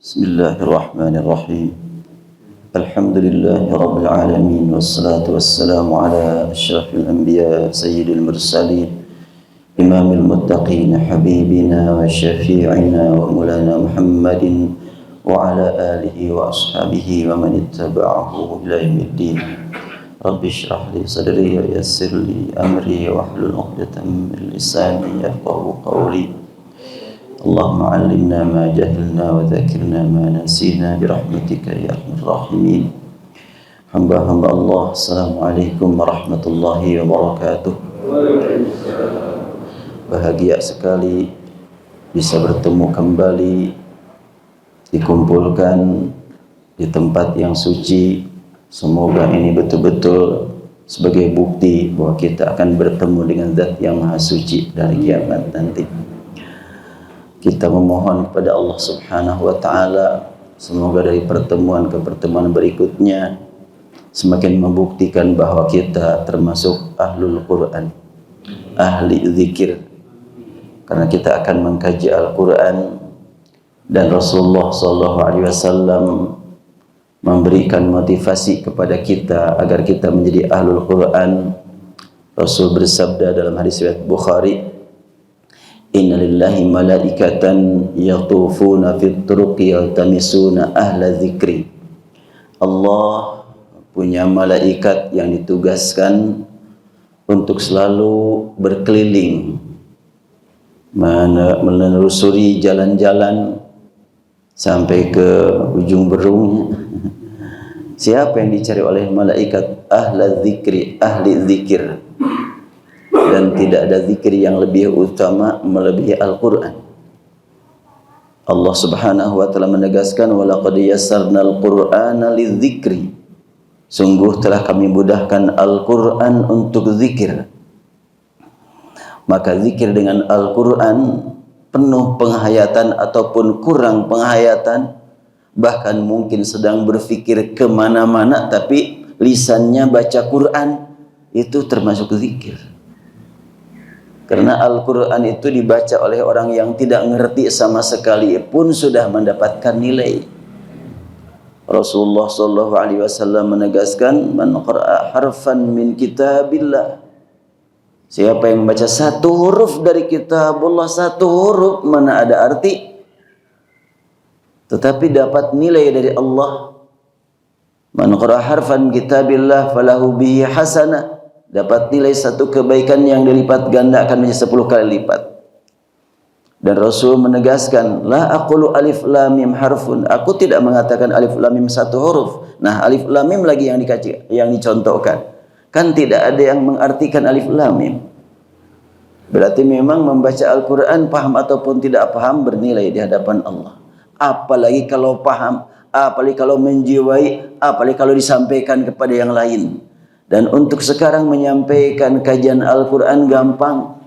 Bismillahirrahmanirrahim. Alhamdulillahi rabbil alamin, wassalatu wassalamu ala asyrafil anbiya sayyidil mursalin imamil muttaqin habibina wa syafi'ina wa maulana Muhammadin wa ala alihi wa ashabihi wa man ittaba'ahu ila yaumiddin. Rabbi shrah li sadri wa yassir li amri wa hlul 'uqdatam min lisani yafqahu qawli. Allahumma 'allimna ma jahilna wa dzakirna ma nasina bi rahmatika ya arhamar rahimin. Hamba-hamba Allah, assalamualaikum warahmatullahi wabarakatuh. Bahagia sekali bisa bertemu kembali, dikumpulkan di tempat yang suci. Semoga ini betul-betul sebagai bukti bahwa kita akan bertemu dengan Zat yang Maha Suci dari kiamat nanti. Kita memohon kepada Allah Subhanahu wa Ta'ala, semoga dari pertemuan ke pertemuan berikutnya semakin membuktikan bahwa kita termasuk ahlul Quran, ahli zikir, karena kita akan mengkaji Al-Quran dan Rasulullah SAW memberikan motivasi kepada kita agar kita menjadi ahlul Quran. Rasul bersabda dalam hadis riwayat Bukhari, Inna lillahi malaikatan yatufuna fit turuqi yaltamisuna ahla zikri. Allah punya malaikat yang ditugaskan untuk selalu berkeliling menelusuri jalan-jalan sampai ke ujung berung. Siapa yang dicari oleh malaikat? Ahla zikri, ahli zikir. Dan tidak ada zikir yang lebih utama melebihi Al-Quran. Allah Subhanahu wa Ta'ala menegaskan, walaqad yassarnal Qur'ana lidzikri. Sungguh telah kami mudahkan Al-Quran untuk zikir. Maka zikir dengan Al-Quran penuh penghayatan ataupun kurang penghayatan, bahkan mungkin sedang berfikir kemana-mana tapi lisannya baca Quran, itu termasuk zikir. Karena Al-Quran itu dibaca oleh orang yang tidak ngerti sama sekali pun sudah mendapatkan nilai. Rasulullah SAW menegaskan, man qara'a harfan min kitabillah. Siapa yang membaca satu huruf dari kitabullah, satu huruf mana ada arti, tetapi dapat nilai dari Allah. Man qara'a harfan kitabillah falahu bihi hasanah. Dapat nilai satu kebaikan yang dilipat gandakan menjadi 10 kali lipat. Dan Rasul menegaskan, la aqulu alif lam mim harfun. Aku tidak mengatakan alif lam mim satu huruf. Nah, alif lam mim lagi yang dicontohkan. Kan tidak ada yang mengartikan alif lam mim. Berarti memang membaca Al-Quran paham ataupun tidak paham bernilai di hadapan Allah. Apalagi kalau paham, apalagi kalau menjiwai, apalagi kalau disampaikan kepada yang lain. Dan untuk sekarang menyampaikan kajian Al-Quran gampang.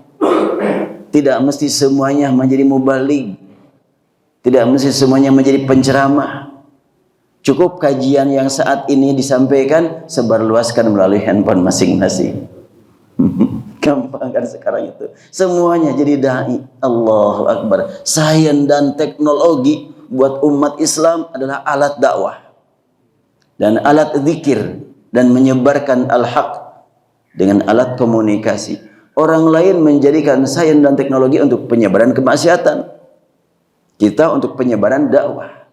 Tidak mesti semuanya menjadi mubaligh. Tidak mesti semuanya menjadi penceramah. Cukup kajian yang saat ini disampaikan, sebarluaskan melalui handphone masing-masing. Gampang kan sekarang itu. Semuanya jadi da'i. Allahu Akbar. Sains dan teknologi buat umat Islam adalah alat dakwah. Dan alat zikir. Dan menyebarkan al-haq dengan alat komunikasi. Orang lain menjadikan sains dan teknologi untuk penyebaran kemaksiatan, kita untuk penyebaran dakwah.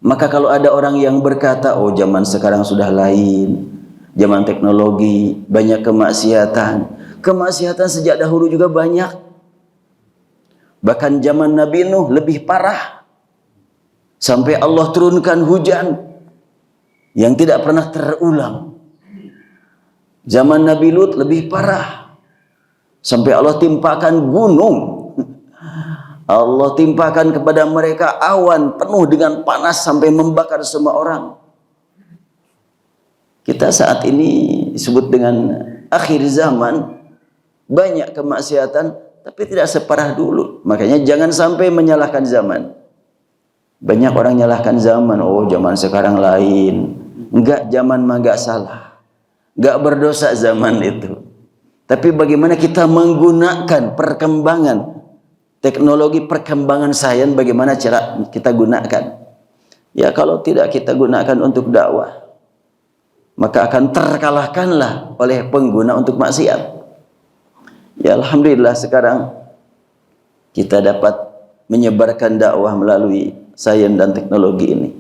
Maka kalau ada orang yang berkata, oh zaman sekarang sudah lain, zaman teknologi, banyak kemaksiatan. Kemaksiatan sejak dahulu juga banyak. Bahkan zaman Nabi Nuh lebih parah. Sampai Allah turunkan hujan yang tidak pernah terulang. Zaman Nabi Lut lebih parah. Sampai Allah timpakan gunung. Allah timpakan kepada mereka awan penuh dengan panas sampai membakar semua orang. Kita saat ini disebut dengan akhir zaman. Banyak kemaksiatan, tapi tidak separah dulu. Makanya jangan sampai menyalahkan zaman. Banyak orang nyalahkan zaman. Oh, zaman sekarang lain. Enggak, zaman mah enggak salah. Enggak berdosa zaman itu. Tapi bagaimana kita menggunakan perkembangan teknologi perkembangan sains bagaimana cara kita gunakan. Ya kalau tidak kita gunakan untuk dakwah, maka akan terkalahkanlah oleh pengguna untuk maksiat. Ya alhamdulillah sekarang kita dapat menyebarkan dakwah melalui sains dan teknologi ini.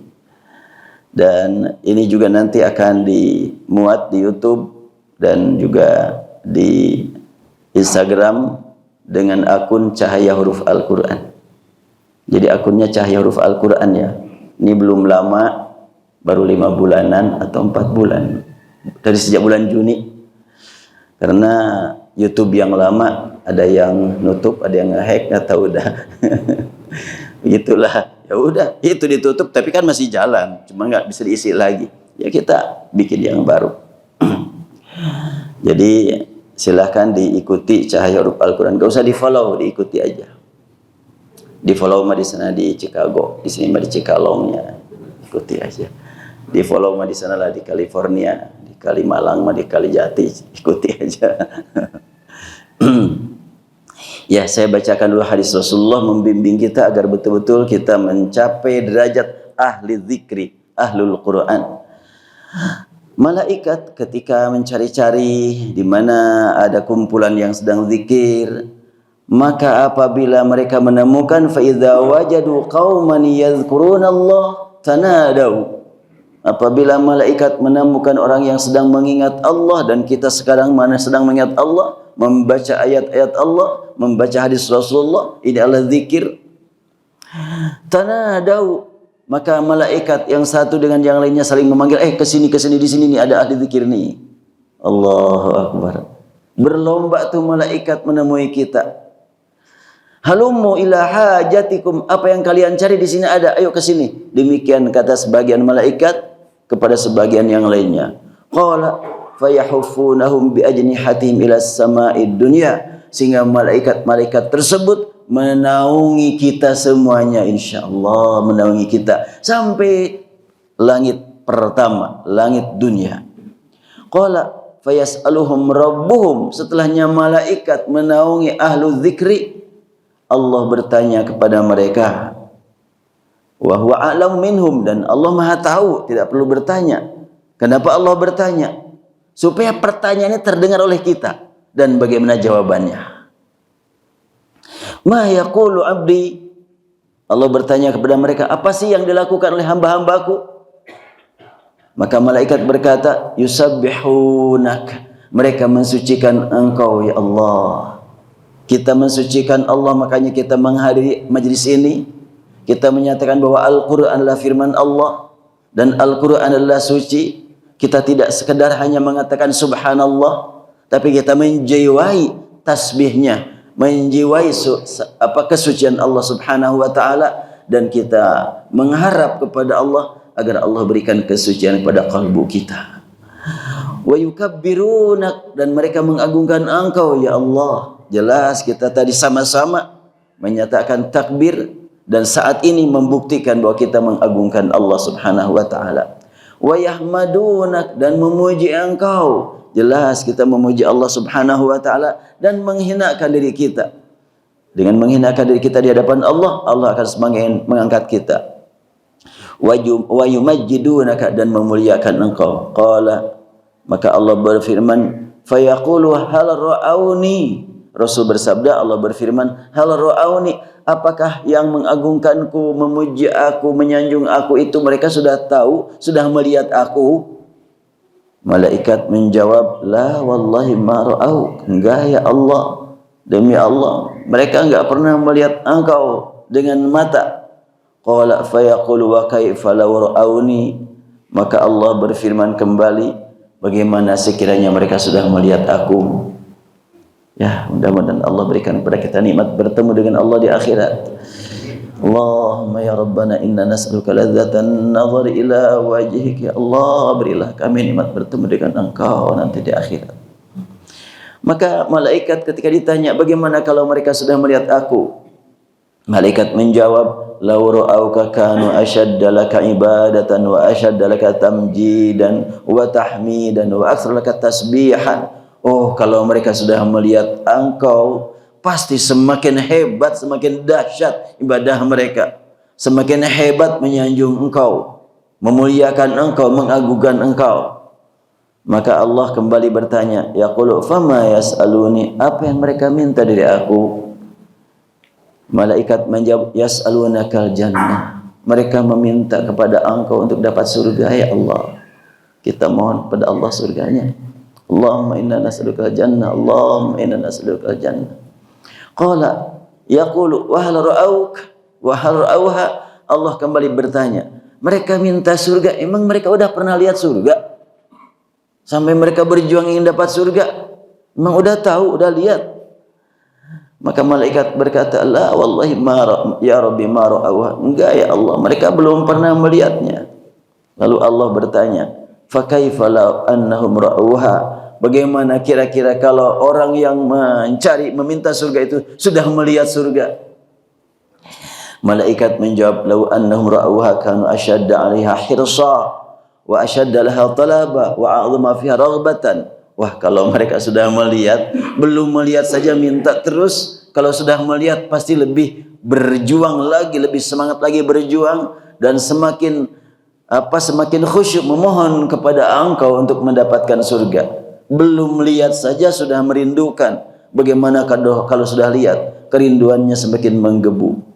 Dan ini juga nanti akan dimuat di YouTube dan juga di Instagram dengan akun Cahaya Huruf Al-Quran. Jadi akunnya Cahaya Huruf Al-Quran ya. Ini belum lama, baru 5 bulanan atau 4 bulan. Dari sejak bulan Juni. Karena YouTube yang lama ada yang nutup, ada yang nge-hack, nggak tahu dah. Begitulah. Ya udah, itu ditutup tapi kan masih jalan, cuma nggak bisa diisi lagi. Ya kita bikin yang baru. Jadi silahkan diikuti Cahaya Huruf Al-Quran. Gak usah di-follow, diikuti aja. Di-follow mah di sana di Chicago, di sini mah di Cikalongnya. Ikuti aja. Di-follow mah di sana lah di California, di Kalimalang mah di Kalijati, ikuti aja. Ya, saya bacakan dulu hadis Rasulullah membimbing kita agar betul-betul kita mencapai derajat ahli zikri, ahlul Quran. Malaikat ketika mencari-cari di mana ada kumpulan yang sedang zikir, maka apabila mereka menemukan fa idza wajadu qauman yadhkurunallah tanadaw. Apabila malaikat menemukan orang yang sedang mengingat Allah, dan kita sekarang mana sedang mengingat Allah, membaca ayat-ayat Allah, membaca hadis Rasulullah, ini adalah zikir. Tanadaw, maka malaikat yang satu dengan yang lainnya saling memanggil, kesini di sini nih ada ahli zikir nih. Allahu Akbar. Berlomba tuh malaikat menemui kita. Halummu ila hajatikum, apa yang kalian cari di sini ada, ayo ke sini. Demikian kata sebagian malaikat kepada sebagian yang lainnya. Qala fayahufunahum bi ajnihatihim ila sama'id dunya, sehingga malaikat-malaikat tersebut menaungi kita semuanya, insyaallah menaungi kita sampai langit pertama, langit dunia. Qala fayas'aluhum rabbuhum, setelahnya malaikat menaungi ahlu dzikri, Allah bertanya kepada mereka, wa huwa a'lam minhum, dan Allah Maha tahu, tidak perlu bertanya. Kenapa Allah bertanya? Supaya pertanyaannya terdengar oleh kita dan bagaimana jawabannya. Ma yaqulu abdi, Allah bertanya kepada mereka, apa sih yang dilakukan oleh hamba-hambaku? Maka malaikat berkata, yusabbihunak, mereka mensucikan engkau ya Allah. Kita mensucikan Allah, makanya kita menghadiri majlis ini. Kita menyatakan bahwa Al-Quran adalah firman Allah dan Al-Quran adalah suci. Kita tidak sekedar hanya mengatakan subhanallah, tapi kita menjiwai tasbihnya, menjiwai kesucian Allah subhanahu wa ta'ala, dan kita mengharap kepada Allah agar Allah berikan kesucian kepada kalbu kita. Wa yukabbirunak, dan mereka mengagungkan engkau ya Allah. Jelas kita tadi sama-sama menyatakan takbir, dan saat ini membuktikan bahwa kita mengagungkan Allah subhanahu wa ta'ala. Wa yahmadunak, dan memuji engkau. Jelas kita memuji Allah subhanahu wa ta'ala dan menghinakan diri kita. Dengan menghinakan diri kita di hadapan Allah, Allah akan semakin mengangkat kita. Wa yumajjidunaka, dan memuliakan engkau. Qala, maka Allah berfirman, fayaqulu hal ra'auni. Rasul bersabda, Allah berfirman, hal ra'auni, apakah yang mengagungkanku, memuji aku, menyanjung aku itu mereka sudah tahu, sudah melihat aku? Malaikat menjawab, la wallahi ma ra'au, enggak ya Allah, demi Allah mereka enggak pernah melihat engkau dengan mata. Qala fayaqulu wa kaifa law ra'auni, maka Allah berfirman kembali, bagaimana sekiranya mereka sudah melihat aku? Ya, mudah-mudahan Allah berikan kepada kita nikmat bertemu dengan Allah di akhirat. Allahumma ya Rabbana inna nas'aluka ladzatan nazar ila wajhika. Ya Allah, berilah kami nikmat bertemu dengan Engkau nanti di akhirat. Maka malaikat ketika ditanya, bagaimana kalau mereka sudah melihat aku? Malaikat menjawab, law ra'auka kanu ashadda laka ibadatan wa ashadda laka tamjidan wa tahmidan wa aktsara laka tasbihan. Oh, kalau mereka sudah melihat engkau, pasti semakin hebat, semakin dahsyat ibadah mereka, semakin hebat menyanjung Engkau, memuliakan Engkau, mengagungkan Engkau. Maka Allah kembali bertanya, yaqulu fama yas'aluni, apa yang mereka minta dari aku? Malaikat menjawab, yas'alunakal jannah, mereka meminta kepada Engkau untuk dapat surga. Ya Allah, kita mohon pada Allah surganya. Allahumma inna nas'alukal jannah, Allahumma inna nas'alukal jannah. Qala yaqulu wa hal ra'auk wa hal ra'auha, Allah kembali bertanya, mereka minta surga, emang mereka udah pernah lihat surga? Sampai mereka berjuang ingin dapat surga, memang udah tahu, udah lihat? Maka malaikat berkata, la wallahi ya Rabbi ma ra'auha, enggak ya Allah, mereka belum pernah melihatnya. Lalu Allah bertanya, fa kaifa law annahum ra'auha, bagaimana kira-kira kalau orang yang meminta surga itu sudah melihat surga? Malaikat menjawab, law annahum ra'auha kanu ashadda 'alaiha hirsa wa ashadda laha talaba wa a'zama fiha raghbatan. Wah, kalau mereka sudah melihat, belum melihat saja minta terus, kalau sudah melihat pasti lebih berjuang lagi, lebih semangat lagi berjuang, dan semakin khusyuk memohon kepada Engkau untuk mendapatkan surga. Belum lihat saja sudah merindukan. Bagaimana kalau sudah lihat, kerinduannya semakin menggebu.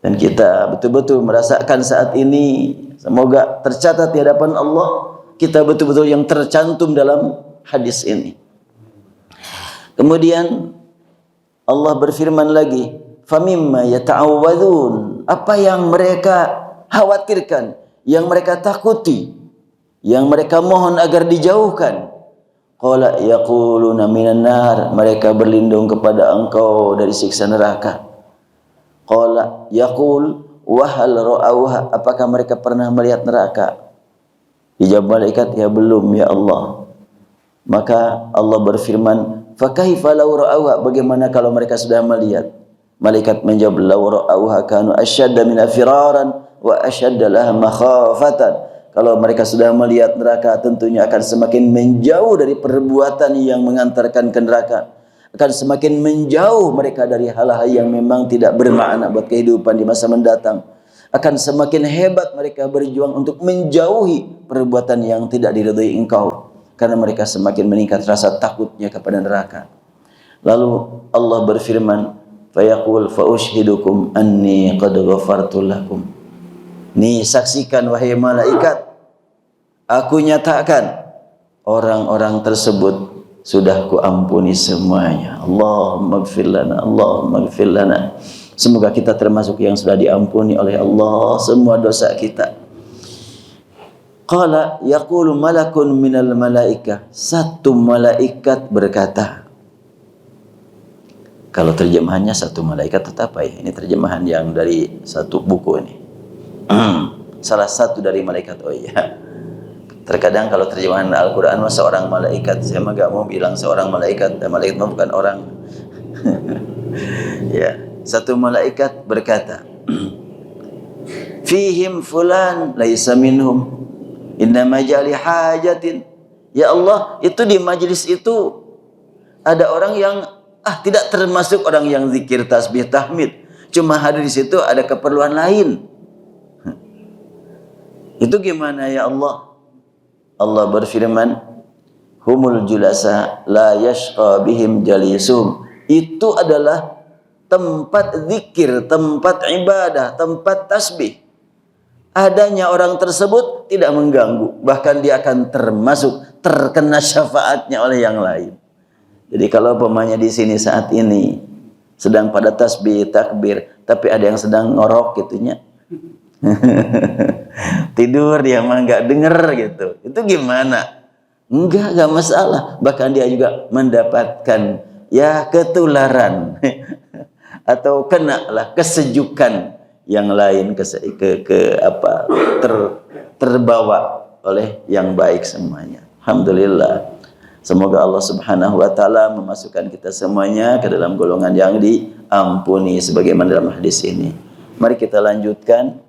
Dan kita betul-betul merasakan saat ini, semoga tercatat di hadapan Allah, kita betul-betul yang tercantum dalam hadis ini. Kemudian Allah berfirman lagi, famimma yata'awwadzun, apa yang mereka khawatirkan, yang mereka takuti, yang mereka mohon agar dijauhkan. Qala yaquluna minan nar, mereka berlindung kepada Engkau dari siksa neraka. Qala yaqul wa hal ra'auha, apakah mereka pernah melihat neraka? Dijawab malaikat, ya belum ya Allah. Maka Allah berfirman, fa kaifa law ra'auha, bagaimana kalau mereka sudah melihat? Malaikat menjawab, law ra'auha kanu asyadda min firaran wa asyadda laha makhafatan. Kalau mereka sudah melihat neraka, tentunya akan semakin menjauh dari perbuatan yang mengantarkan ke neraka, akan semakin menjauh mereka dari hal-hal yang memang tidak bermakna buat kehidupan di masa mendatang. Akan semakin hebat mereka berjuang untuk menjauhi perbuatan yang tidak diridhai Engkau, karena mereka semakin meningkat rasa takutnya kepada neraka. Lalu Allah berfirman, fayaqul fa ushhidukum anni qad ghafartu lakum. Nih, saksikan wahai malaikat, aku nyatakan orang-orang tersebut sudah kuampuni semuanya. Allahumma ighfir lana, Allahumma ighfir lana. Semoga kita termasuk yang sudah diampuni oleh Allah semua dosa kita. Qala yaqulu malakun minal malaikah, satu malaikat berkata. Kalau terjemahannya satu malaikat tetap ya, ini terjemahan yang dari satu buku ini. Salah satu dari malaikat, oh iya. Terkadang kalau terjemahan Al-Quran seorang malaikat, saya mah gak mau bilang seorang malaikat, malaikat mah bukan orang. Ya, satu malaikat berkata, fihim fulan laisa minhum inna majali hajatin. Ya Allah, itu di majlis itu ada orang yang tidak termasuk orang yang zikir tasbih tahmid, cuma hadir di situ ada keperluan lain. Itu gimana ya Allah? Allah berfirman, humul julasa la yashqa bihim jalisum. Itu adalah tempat zikir, tempat ibadah, tempat tasbih. Adanya orang tersebut tidak mengganggu, bahkan dia akan terkena syafaatnya oleh yang lain. Jadi kalau pemanya di sini saat ini sedang pada tasbih takbir, tapi ada yang sedang ngorok gitunya. Tidur dia mah nggak denger gitu, itu gimana? Enggak masalah, bahkan dia juga mendapatkan ya ketularan atau kenalah kesejukan yang lain, terbawa oleh yang baik semuanya. Alhamdulillah, semoga Allah Subhanahu wa taala memasukkan kita semuanya ke dalam golongan yang diampuni sebagaimana dalam hadis ini. Mari kita lanjutkan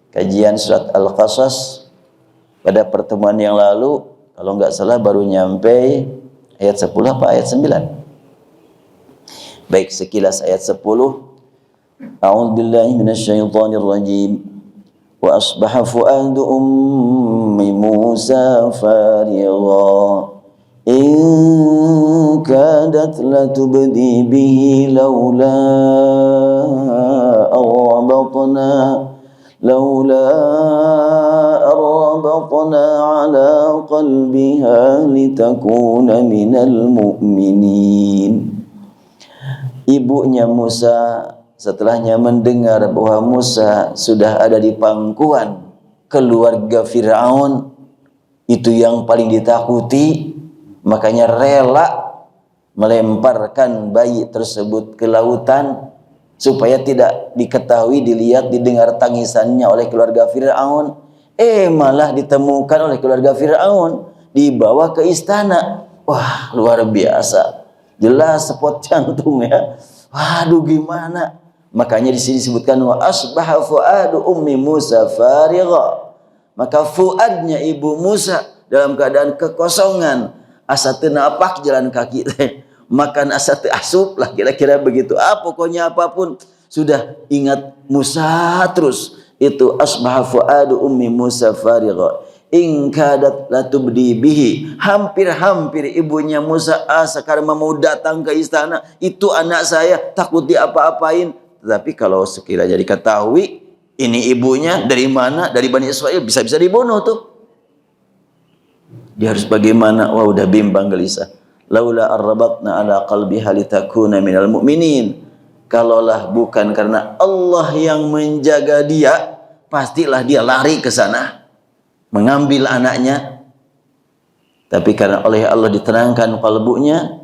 kajian surat Al-Qasas. Pada pertemuan yang lalu, kalau nggak salah baru nyampe ayat 10 apa ayat 9. Baik, sekilas ayat 10. A'udzu billahi minasyaitonir rajim. Wa asbaha fuadu ummi Musa farigha in kadat latubdi bihi laula arbatna ala qalbiha litakuna minal mu'minin. Ibunya Musa setelahnya mendengar bahwa Musa sudah ada di pangkuan keluarga Fir'aun, itu yang paling ditakuti, makanya rela melemparkan bayi tersebut ke lautan supaya tidak diketahui, dilihat, didengar tangisannya oleh keluarga Fir'aun. Malah ditemukan oleh keluarga Fir'aun, dibawa ke istana. Wah, luar biasa. Jelas spot jantung ya. Waduh, gimana? Makanya di sini disebutkan wa asbaha fuadu ummi Musa farigha. Maka fuadnya ibu Musa dalam keadaan kekosongan, asa teu napak jalan kaki teh, makan asa teu asup lah, kira-kira begitu. Pokoknya apapun sudah ingat Musa terus. Itu asbaha fuadu ummi Musa farigha in kadat latubdi bihi. Hampir-hampir ibunya Musa sekarang mau datang ke istana, itu anak saya, takut diapa-apain. Tapi kalau sekiranya diketahui ini ibunya dari mana, dari Bani Israel, bisa-bisa dibunuh tuh. Dia harus bagaimana? Wah, udah bimbang gelisah. Laula arrabatna ala qalbiha litakuna minal mu'minin. Kalaulah bukan karena Allah yang menjaga dia, pastilah dia lari ke sana mengambil anaknya. Tapi karena oleh Allah ditenangkan kalbunya,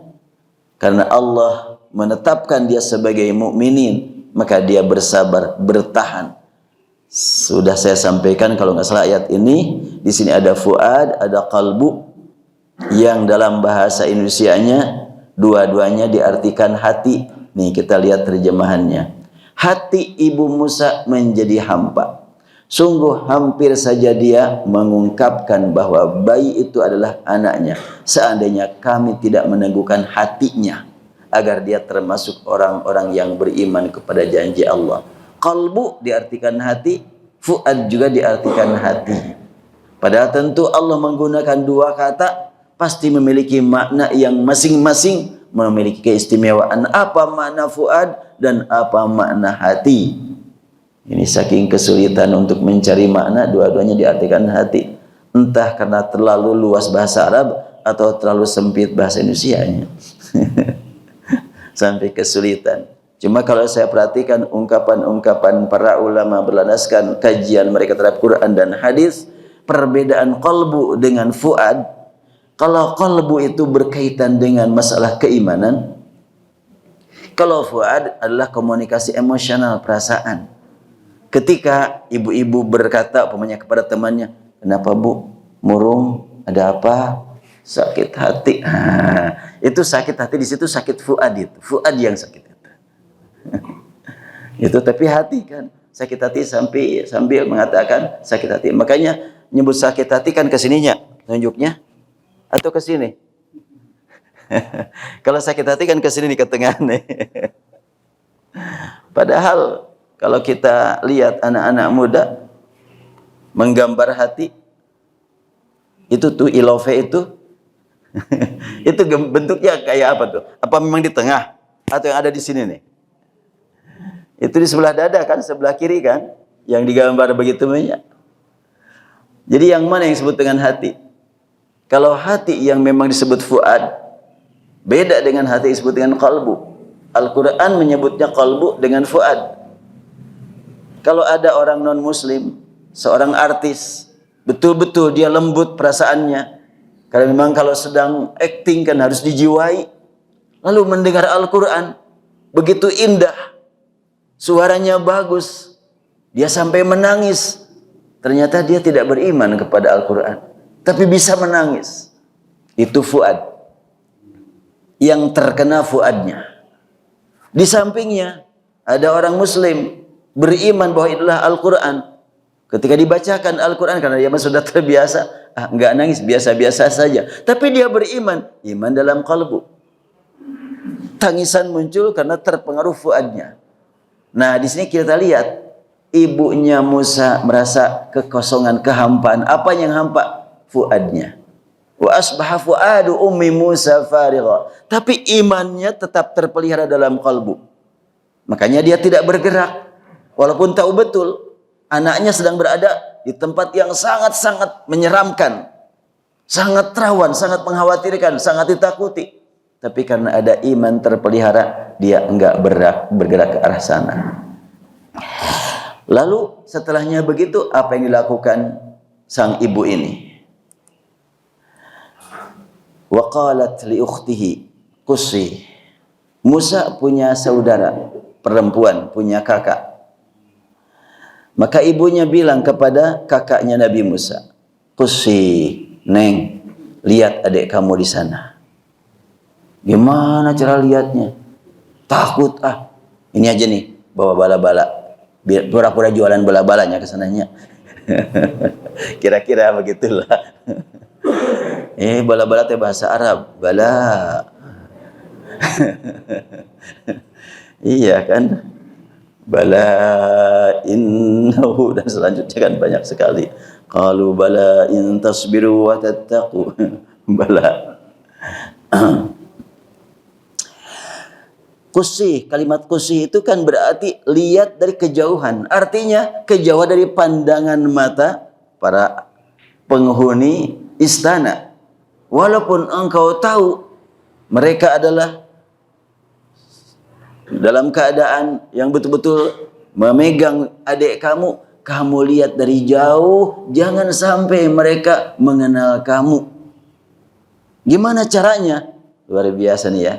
karena Allah menetapkan dia sebagai mukminin, maka dia bersabar, bertahan. Sudah saya sampaikan kalau nggak salah ayat ini, di sini ada fuad, ada qalbu, yang dalam bahasa Indonesianya dua-duanya diartikan hati. Nih kita lihat terjemahannya. Hati ibu Musa menjadi hampa. Sungguh hampir saja dia mengungkapkan bahwa bayi itu adalah anaknya. Seandainya kami tidak meneguhkan hatinya agar dia termasuk orang-orang yang beriman kepada janji Allah. Qalbu diartikan hati, fuad juga diartikan hati. Padahal tentu Allah menggunakan dua kata pasti memiliki makna yang masing-masing memiliki keistimewaan. Apa makna fuad dan apa makna hati? Ini saking kesulitan untuk mencari makna, dua-duanya diartikan hati. Entah karena terlalu luas bahasa Arab atau terlalu sempit bahasa Indonesianya. Sampai kesulitan. Cuma kalau saya perhatikan ungkapan-ungkapan para ulama berlandaskan kajian mereka terhadap Quran dan hadis, perbedaan qalbu dengan fuad. Kalau qalbu itu berkaitan dengan masalah keimanan, kalau fuad adalah komunikasi emosional, perasaan. Ketika ibu-ibu berkata umpamanya kepada temannya, "Kenapa Bu? Murung? Ada apa?" Sakit hati. Itu sakit hati, di situ sakit fuad itu. Fuad yang sakit hati. Itu tapi hati kan. Sakit hati sambil mengatakan sakit hati. Makanya nyebut sakit hati kan ke sininya tunjuknya atau ke sini. Kalau sakit hati kan ke sini di tengah nih. Padahal kalau kita lihat anak-anak muda menggambar hati, itu tuh ilove itu itu bentuknya kayak apa tuh? Apa memang di tengah atau yang ada di sini nih? Itu di sebelah dada kan, sebelah kiri kan, yang digambar begitu banyak. Jadi yang mana yang disebut dengan hati? Kalau hati yang memang disebut fuad, beda dengan hati disebut dengan qalbu. Al-Quran menyebutnya qalbu dengan fuad. Kalau ada orang non-muslim, seorang artis, betul-betul dia lembut perasaannya. Karena memang kalau sedang acting kan harus dijiwai. Lalu mendengar Al-Quran, begitu indah, suaranya bagus, dia sampai menangis. Ternyata dia tidak beriman kepada Al-Quran, tapi bisa menangis. Itu fuad. Yang terkena fuadnya. Di sampingnya ada orang muslim beriman bahwa itulah Al-Quran. Ketika dibacakan Al-Quran, karena dia sudah terbiasa, enggak nangis, biasa-biasa saja. Tapi dia beriman, iman dalam qalbu. Tangisan muncul karena terpengaruh fuadnya. Nah, di sini kita lihat ibunya Musa merasa kekosongan, kehampaan. Apa yang hampa? Fuadnya. Wa asbaha fuadu ummi Musa farigha. Tapi imannya tetap terpelihara dalam kalbu. Makanya dia tidak bergerak. Walaupun tahu betul anaknya sedang berada di tempat yang sangat-sangat menyeramkan, sangat rawan, sangat mengkhawatirkan, sangat ditakuti. Tapi karena ada iman terpelihara, dia enggak bergerak ke arah sana. Lalu setelahnya begitu, apa yang dilakukan sang ibu ini? Wa qalat li ukhtihi qussi. Musa punya saudara perempuan, punya kakak. Maka ibunya bilang kepada kakaknya Nabi Musa, "Qussi, Neng, lihat adik kamu di sana." Gimana cara lihatnya? Takut ah. Ini aja nih, bawa bala-bala. Biar pura-pura jualan bala-balanya ke sananya. Kira-kira begitulah. Bala-bala teh bahasa Arab. Bala. Iya kan? Bala innahu, dan selanjutnya kan banyak sekali. Qalu bala in tasbiru wa tattaqu. Bala. Qussi, kalimat qussi itu kan berarti lihat dari kejauhan. Artinya kejauhan dari pandangan mata para penghuni istana. Walaupun engkau tahu mereka adalah dalam keadaan yang betul-betul memegang adik kamu, kamu lihat dari jauh, jangan sampai mereka mengenal kamu. Gimana caranya? Luar biasa nih ya.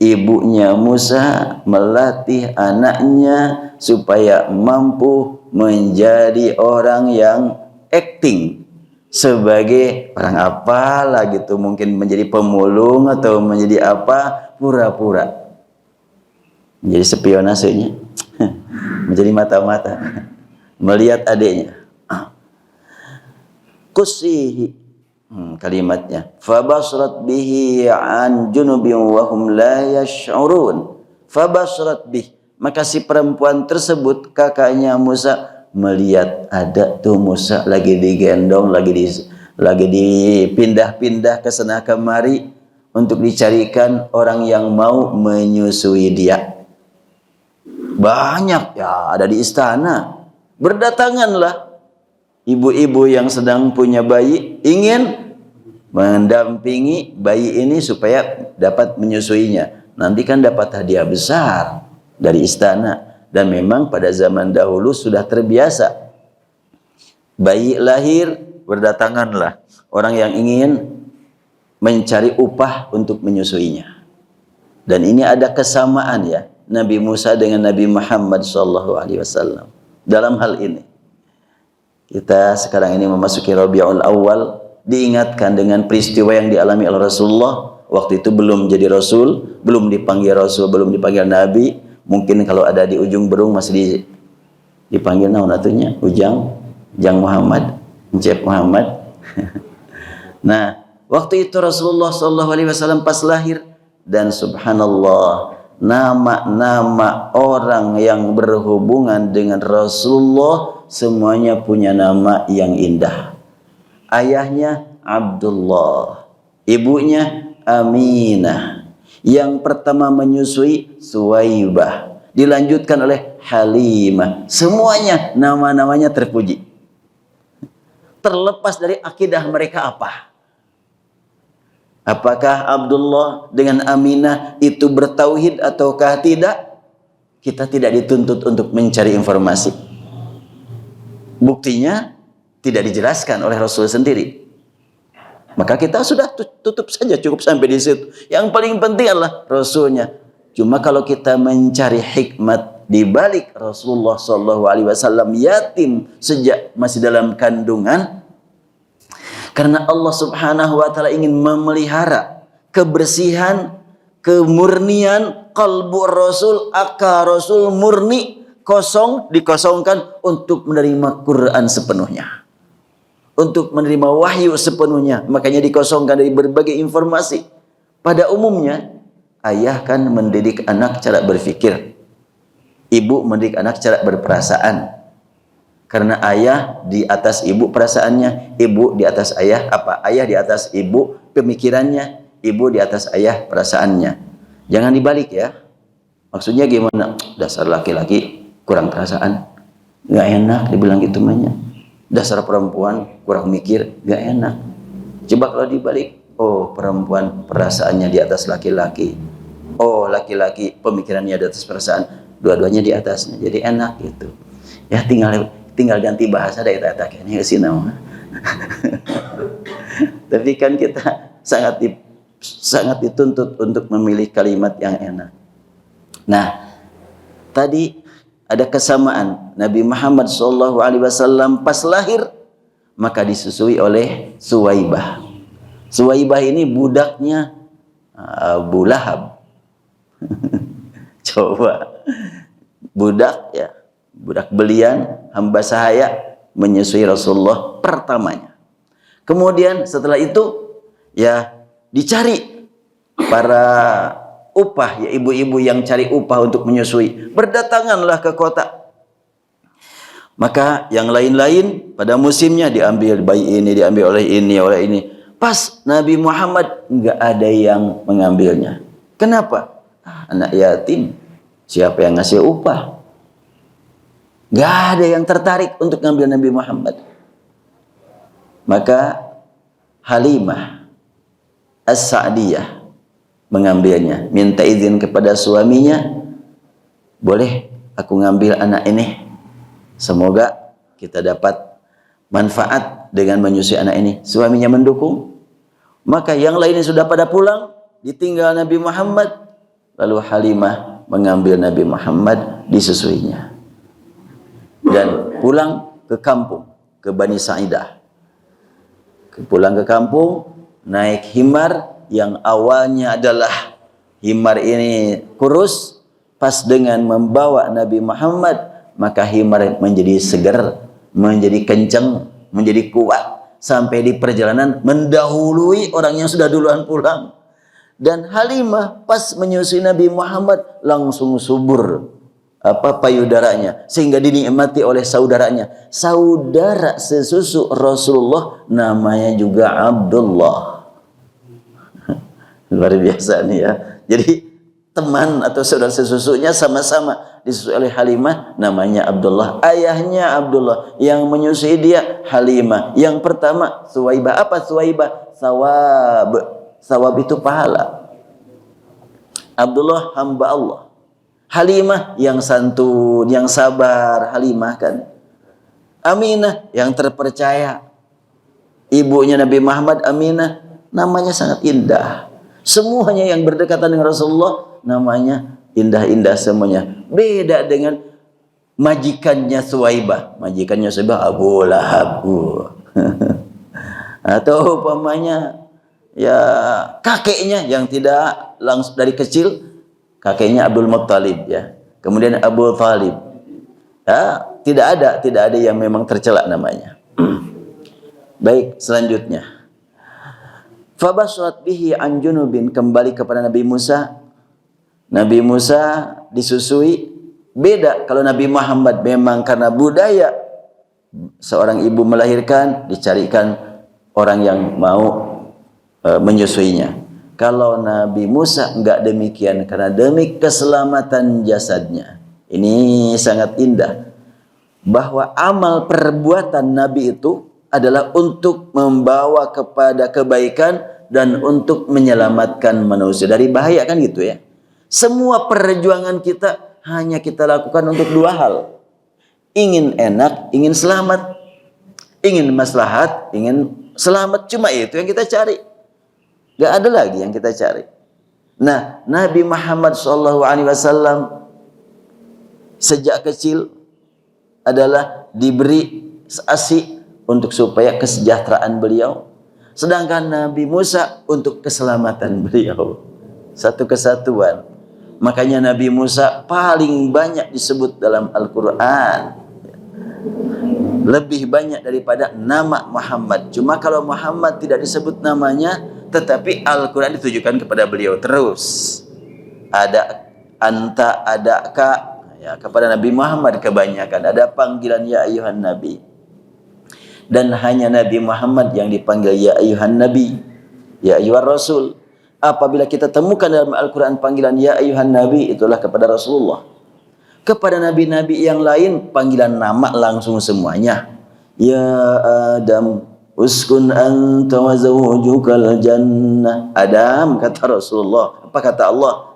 Ibunya Musa melatih anaknya supaya mampu menjadi orang yang acting sebagai orang apalah gitu, mungkin menjadi pemulung atau menjadi apa, pura-pura menjadi spionasenya, menjadi mata-mata melihat adiknya. Qussi, kalimatnya, fabasrat bihi an junubin wa hum la yash'urun. Fabasrat bih, maka si perempuan tersebut, kakaknya Musa, melihat ada tuh Musa lagi digendong, lagi dipindah-pindah ke sana kemari untuk dicarikan orang yang mau menyusui dia. Banyak ya ada di istana. Berdatanganlah ibu-ibu yang sedang punya bayi, ingin mendampingi bayi ini supaya dapat menyusuinya. Nanti kan dapat hadiah besar dari istana. Dan memang pada zaman dahulu sudah terbiasa. Bayi lahir, berdatanganlah orang yang ingin mencari upah untuk menyusuinya. Dan ini ada kesamaan ya, Nabi Musa dengan Nabi Muhammad SAW dalam hal ini. Kita sekarang ini memasuki Rabiul Awal, diingatkan dengan peristiwa yang dialami oleh Rasulullah. Waktu itu belum jadi Rasul, belum dipanggil Rasul, belum dipanggil Nabi. Mungkin kalau ada di ujung berung masih dipanggil naon atunya, Ujang Muhammad, Encep Muhammad. Nah, waktu itu Rasulullah SAW pas lahir, dan subhanallah, nama-nama orang yang berhubungan dengan Rasulullah semuanya punya nama yang indah. Ayahnya Abdullah, ibunya Aminah. Yang pertama menyusui Suwaibah, dilanjutkan oleh Halimah. Semuanya nama-namanya terpuji. Terlepas dari akidah mereka apa. Apakah Abdullah dengan Aminah itu bertauhid ataukah tidak? Kita tidak dituntut untuk mencari informasi. Buktinya tidak dijelaskan oleh Rasul sendiri. Maka kita sudah tutup saja, cukup sampai di situ. Yang paling penting adalah Rasulnya. Cuma kalau kita mencari hikmat di balik Rasulullah SAW yatim sejak masih dalam kandungan, karena Allah Subhanahu wa taala ingin memelihara kebersihan, kemurnian kalbu Rasul, akal Rasul murni, kosong, dikosongkan untuk menerima Quran sepenuhnya, untuk menerima wahyu sepenuhnya. Makanya dikosongkan dari berbagai informasi. Pada umumnya ayah kan mendidik anak cara berpikir, ibu mendidik anak cara berperasaan. Karena ayah di atas ibu perasaannya, ibu di atas ayah apa? Ayah di atas ibu pemikirannya, ibu di atas ayah perasaannya. Jangan dibalik ya. Maksudnya gimana? Dasar laki-laki kurang perasaan, nggak enak dibilang gitu namanya. Dasar perempuan kurang mikir, nggak enak. Coba kalau dibalik, oh perempuan perasaannya di atas laki-laki, oh laki-laki pemikirannya di atas perasaan, dua-duanya di atasnya, jadi enak gitu. Ya tinggal ganti bahasa dari tata kene ke sini. Tapi kan kita sangat dituntut untuk memilih kalimat yang enak. Nah, tadi ada kesamaan Nabi Muhammad SAW pas lahir maka disusui oleh Suwaibah. Suwaibah ini budaknya Abu Lahab. Coba budak ya, budak belian, hamba sahaya menyusui Rasulullah pertamanya. Kemudian setelah itu ya dicari para upah, ya ibu-ibu yang cari upah untuk menyusui, berdatanganlah ke kota. Maka yang lain-lain pada musimnya diambil bayi ini, diambil oleh ini. Pas Nabi Muhammad nggak ada yang mengambilnya. Kenapa? Anak yatim, siapa yang ngasih upah? Nggak ada yang tertarik untuk ngambil Nabi Muhammad. Maka Halimah As-Sa'diyah mengambilnya, minta izin kepada suaminya, boleh aku ngambil anak ini, semoga kita dapat manfaat dengan menyusui anak ini. Suaminya mendukung. Maka yang lainnya sudah pada pulang, ditinggal Nabi Muhammad, lalu Halimah mengambil Nabi Muhammad, disusuinya dan pulang ke kampung, ke Bani Sa'idah. Pulang ke kampung, naik himar yang awalnya adalah himar ini kurus, pas dengan membawa Nabi Muhammad, maka himar menjadi segar, menjadi kencang, menjadi kuat, sampai di perjalanan mendahului orang yang sudah duluan pulang. Dan Halimah pas menyusui Nabi Muhammad langsung subur payudaranya, sehingga dinikmati oleh saudaranya. Saudara sesusu Rasulullah namanya juga Abdullah. Luar biasa nih ya. Jadi teman atau saudara sesusunya sama-sama disusui oleh Halimah, namanya Abdullah. Ayahnya Abdullah, yang menyusui dia Halimah. Yang pertama Suwaibah. Apa Suwaibah? Sawab. Sawab itu pahala. Abdullah hamba Allah. Halimah yang santun, yang sabar. Halimah kan. Aminah yang terpercaya. Ibunya Nabi Muhammad Aminah, namanya sangat indah. Semuanya yang berdekatan dengan Rasulullah namanya indah-indah semuanya. Beda dengan majikannya Suwaibah. Majikannya Suwaibah Abu Lahab. Atau umpamanya ya kakeknya yang tidak langsung dari kecil, kakeknya Abdul Muttalib ya. Kemudian Abu Thalib. Ya, tidak ada yang memang tercela namanya. Baik, selanjutnya. Fabasrat bihi an junubin, kembali kepada Nabi Musa. Nabi Musa disusui. Beda kalau Nabi Muhammad memang karena budaya seorang ibu melahirkan, dicarikan orang yang mau menyusuinya. Kalau Nabi Musa enggak demikian, karena demi keselamatan jasadnya. Ini sangat indah bahwa amal perbuatan Nabi itu adalah untuk membawa kepada kebaikan dan untuk menyelamatkan manusia dari bahaya, kan gitu ya. Semua perjuangan kita hanya kita lakukan untuk dua hal. Ingin enak, ingin selamat. Ingin maslahat, ingin selamat. Cuma itu yang kita cari. Gak ada lagi yang kita cari. Nah, Nabi Muhammad SAW sejak kecil adalah diberi asi untuk supaya kesejahteraan beliau. Sedangkan Nabi Musa untuk keselamatan beliau. Satu kesatuan. Makanya Nabi Musa paling banyak disebut dalam Al-Quran. Lebih banyak daripada nama Muhammad. Cuma kalau Muhammad tidak disebut namanya, tetapi Al-Quran ditujukan kepada beliau terus. ada anta, adaka. Ya, kepada Nabi Muhammad kebanyakan ada panggilan ya ayuhan nabi. Dan hanya Nabi Muhammad yang dipanggil ya ayuhan nabi, ya ayuhan rasul. Apabila kita temukan dalam Al-Quran panggilan ya ayuhan nabi, itulah kepada Rasulullah. Kepada nabi-nabi yang lain panggilan nama langsung semuanya. Ya Adam, uskun anta wa zawjukal jannah. Adam, kata Rasulullah. Apa kata Allah?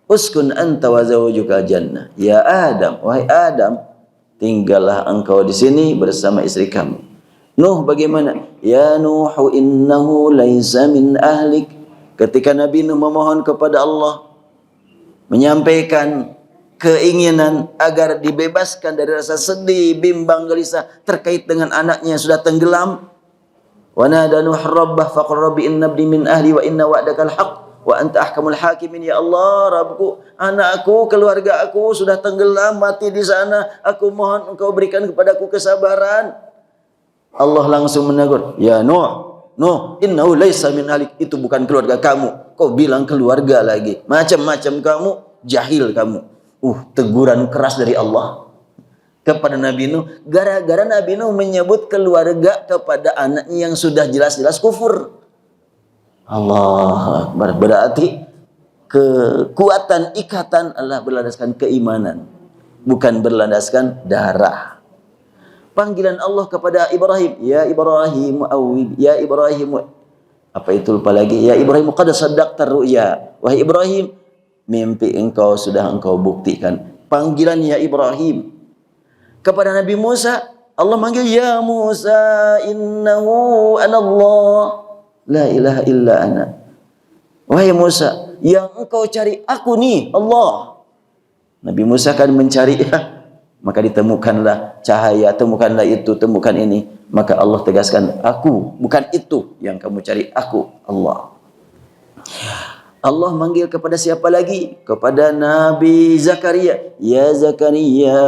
Uskun anta wa zawjukal jannah. Ya Adam, wahai Adam, tinggallah engkau di sini bersama istri kamu. Nuh bagaimana? Ya Nuhu innahu laisa min ahlik. Ketika Nabi Nuh memohon kepada Allah, menyampaikan keinginan agar dibebaskan dari rasa sedih, bimbang, gelisah terkait dengan anaknya yang sudah tenggelam. Wa nada Nuh rabbah faqala rabbi inna ibni min ahli wa inna wa'dakal haqq wa anta ahkamul hakimin. Ya Allah, Rabbku, anakku, keluarga aku sudah tenggelam, mati di sana. Aku mohon engkau berikan kepadaku kesabaran. Allah langsung menegur, ya Nuh, innahu laisa min ahlik. Itu bukan keluarga kamu. Kau bilang keluarga lagi. Macam-macam kamu, jahil kamu. Teguran keras dari Allah kepada Nabi Nuh. Gara-gara Nabi Nuh menyebut keluarga kepada anaknya yang sudah jelas-jelas kufur. Allah Akbar. Berarti kekuatan ikatan Allah berlandaskan keimanan, bukan berlandaskan darah. Panggilan Allah kepada Ibrahim, ya Ibrahim awwib, ya Ibrahim, apa itu lupa lagi, ya Ibrahim qad saddaqta ru'ya. Wahai Ibrahim, mimpi engkau sudah engkau buktikan. Panggilan ya Ibrahim. Kepada Nabi Musa, Allah manggil ya Musa innahu anallah la ilaha illa ana. Wahai Musa, yang engkau cari aku nih Allah. Nabi Musa kan mencari, maka ditemukanlah cahaya, temukanlah itu, temukan ini. Maka Allah tegaskan, aku, bukan itu yang kamu cari, aku Allah. Allah manggil kepada siapa lagi? Kepada Nabi Zakaria. Ya Zakaria,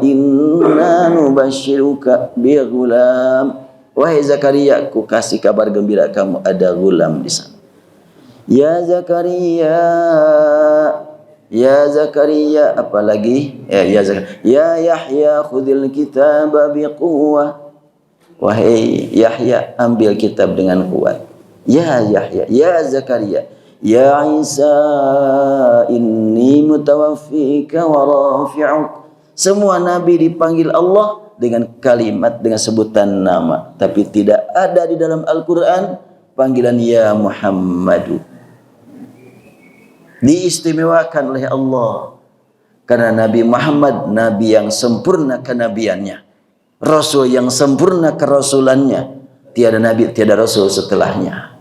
inna nubashiruka bi ghulam. Wahai Zakaria, aku kasih kabar gembira kamu ada gulam di sana. Ya Zakaria, ya Zakaria, apalagi? Ya Zakaria, ya Yahya, khudil kitaba biquwwah. Wahai Yahya, ambil kitab dengan kuat. Ya Yahya, ya Zakaria, ya Isa, inni mutawaffika wa rafi'uk. Semua nabi dipanggil Allah dengan kalimat, dengan sebutan nama, tapi tidak ada di dalam Al-Quran panggilan ya Muhammadu. Diistimewakan oleh Allah karena Nabi Muhammad nabi yang sempurna kenabiannya, rasul yang sempurna kerasulannya. Tiada nabi, tiada rasul setelahnya.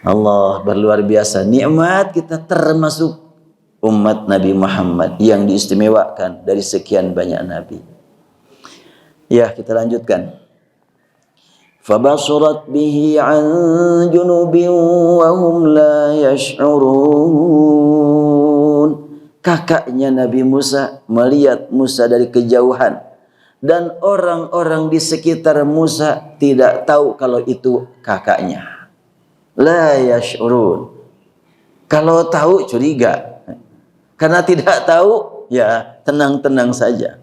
Allah berluar biasa. Nikmat kita termasuk umat Nabi Muhammad yang diistimewakan dari sekian banyak nabi. Ya, kita lanjutkan. Fabasurat bihi an junubin wa hum la yash'urun. Kakaknya Nabi Musa melihat Musa dari kejauhan, dan orang-orang di sekitar Musa tidak tahu kalau itu kakaknya. La yash'urun. Kalau tahu curiga. Karena tidak tahu, ya tenang-tenang saja.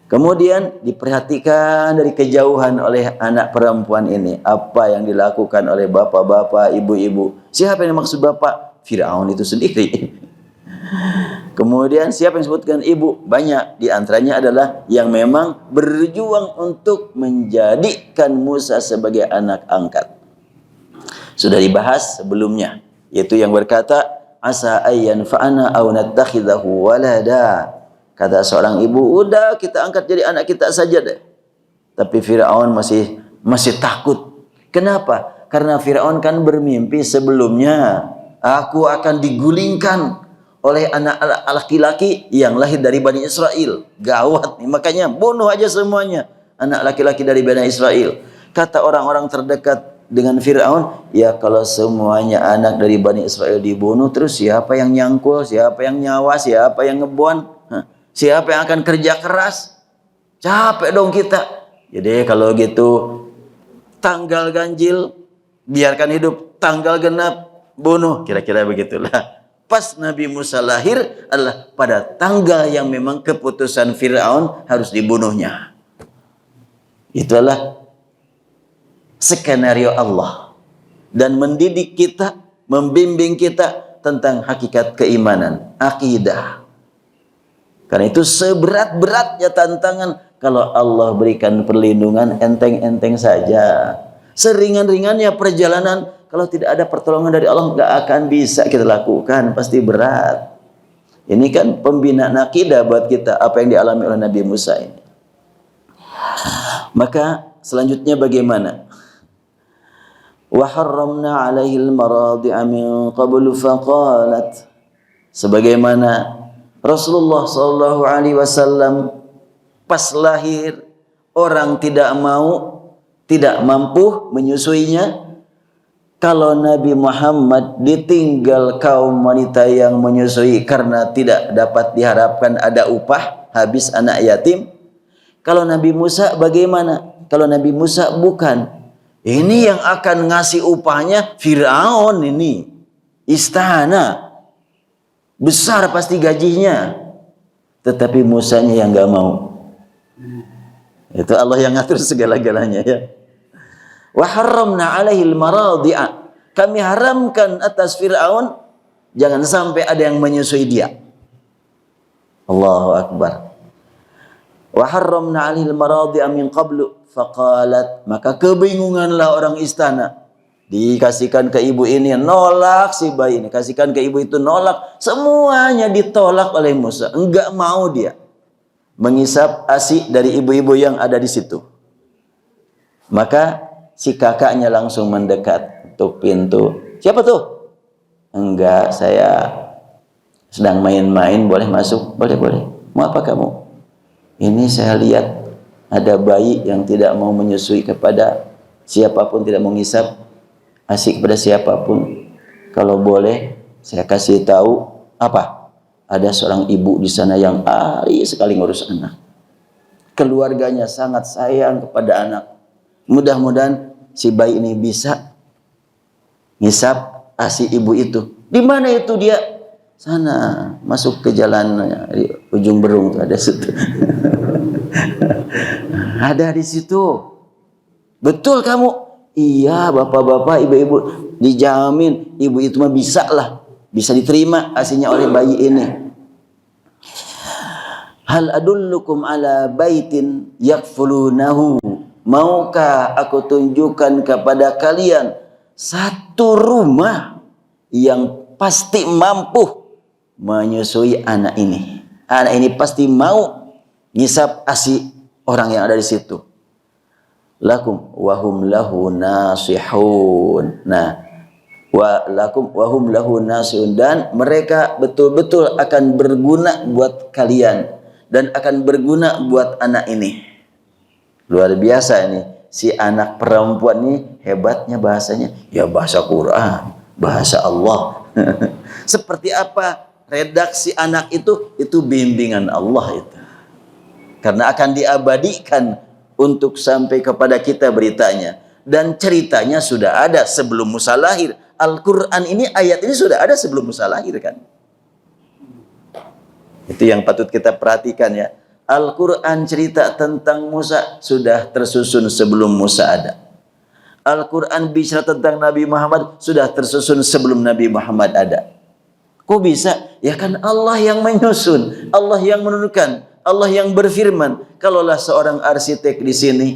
Kemudian diperhatikan dari kejauhan oleh anak perempuan ini. Apa yang dilakukan oleh bapak-bapak, ibu-ibu. Siapa yang maksud bapak? Fir'aun itu sendiri. Kemudian siapa yang disebutkan ibu? Banyak. Di antaranya adalah yang memang berjuang untuk menjadikan Musa sebagai anak angkat. Sudah dibahas sebelumnya. Yaitu yang berkata, asa ayyan fa'ana aw nattakhidahu walada. Kata seorang ibu, udah kita angkat jadi anak kita saja deh. Tapi Fir'aun masih takut. Kenapa? Karena Fir'aun kan bermimpi sebelumnya, aku akan digulingkan oleh anak laki-laki yang lahir dari Bani Israel. Gawat nih, makanya bunuh aja semuanya anak laki-laki dari Bani Israel. Kata orang-orang terdekat dengan Fir'aun, ya kalau semuanya anak dari Bani Israel dibunuh, terus siapa yang nyangkul, siapa yang nyawa, siapa yang ngebuan? Siapa yang akan kerja keras? Capek dong kita. Jadi kalau gitu, tanggal ganjil biarkan hidup, tanggal genap bunuh, kira-kira begitulah. Pas Nabi Musa lahir adalah pada tanggal yang memang keputusan Fir'aun harus dibunuhnya. Itulah skenario Allah. Dan mendidik kita, membimbing kita tentang hakikat keimanan, akidah. Karena itu seberat-beratnya tantangan, kalau Allah berikan perlindungan, enteng-enteng saja. Seringan-ringannya perjalanan, kalau tidak ada pertolongan dari Allah, nggak akan bisa kita lakukan, pasti berat. Ini kan pembinaan akidah buat kita, apa yang dialami oleh Nabi Musa ini. Maka selanjutnya bagaimana? Wa harramna 'alaihi al-maradi'a min qablu faqalat, sebagaimana Rasulullah sallallahu alaihi wasallam pas lahir orang tidak mampu menyusuinya. Kalau Nabi Muhammad ditinggal kaum wanita yang menyusui karena tidak dapat diharapkan ada upah, habis anak yatim. Kalau Nabi Musa bagaimana? Kalau Nabi Musa bukan. Ini yang akan ngasih upahnya Fir'aun ini. Istana. Besar pasti gajinya. Tetapi Musanya yang gak mau. Itu Allah yang ngatur segala-galanya ya. Wa harramna 'alaihil maradi'a, kami haramkan atas Fir'aun jangan sampai ada yang menyusui dia. Allahu akbar. Wa harramna 'alaihil maradi'a min qablu faqalat, maka kebingunganlah orang istana. Dikasihkan ke ibu ini, nolak si bayi ini, kasihkan ke ibu itu, nolak, semuanya ditolak oleh Musa. Enggak mau dia mengisap ASI dari ibu-ibu yang ada di situ. Maka si kakaknya langsung mendekat tuh pintu. Siapa tuh? Enggak, saya sedang main-main, boleh masuk? Boleh. Mau apa kamu? Ini saya lihat ada bayi yang tidak mau menyusui kepada siapapun, tidak mau ngisap ASI kepada siapapun. Kalau boleh saya kasih tahu apa? Ada seorang ibu di sana yang ahli sekali ngurus anak. Keluarganya sangat sayang kepada anak. Mudah-mudahan si bayi ini bisa ngisap ASI ibu itu. Di mana itu dia? Sana, masuk ke jalan di ujung Berung tuh ada situ. Ada di situ. Betul kamu? Iya, bapak-bapak, ibu-ibu, dijamin ibu itu mah bisa lah. Bisa diterima ASInya oleh bayi ini. Hal adullukum ala baitin yakfulunahu, maukah aku tunjukkan kepada kalian satu rumah yang pasti mampu menyusui anak ini. Anak ini pasti mau ngisap ASI orang yang ada di situ. Lakum wahum lahu nasihun. Nah, lakum wahum lahu nasihun, dan mereka betul-betul akan berguna buat kalian dan akan berguna buat anak ini. Luar biasa ini. Si anak perempuan ini hebatnya bahasanya. Ya bahasa Quran, bahasa Allah. Seperti apa redaksi anak itu bimbingan Allah itu. Karena akan diabadikan untuk sampai kepada kita beritanya. Dan ceritanya sudah ada sebelum Musa lahir. Al-Quran ini, ayat ini sudah ada sebelum Musa lahir kan. Itu yang patut kita perhatikan ya. Al-Quran cerita tentang Musa sudah tersusun sebelum Musa ada. Al-Quran bicara tentang Nabi Muhammad sudah tersusun sebelum Nabi Muhammad ada. Kok bisa? Ya kan Allah yang menyusun, Allah yang menentukan, Allah yang berfirman. Kalaulah seorang arsitek di sini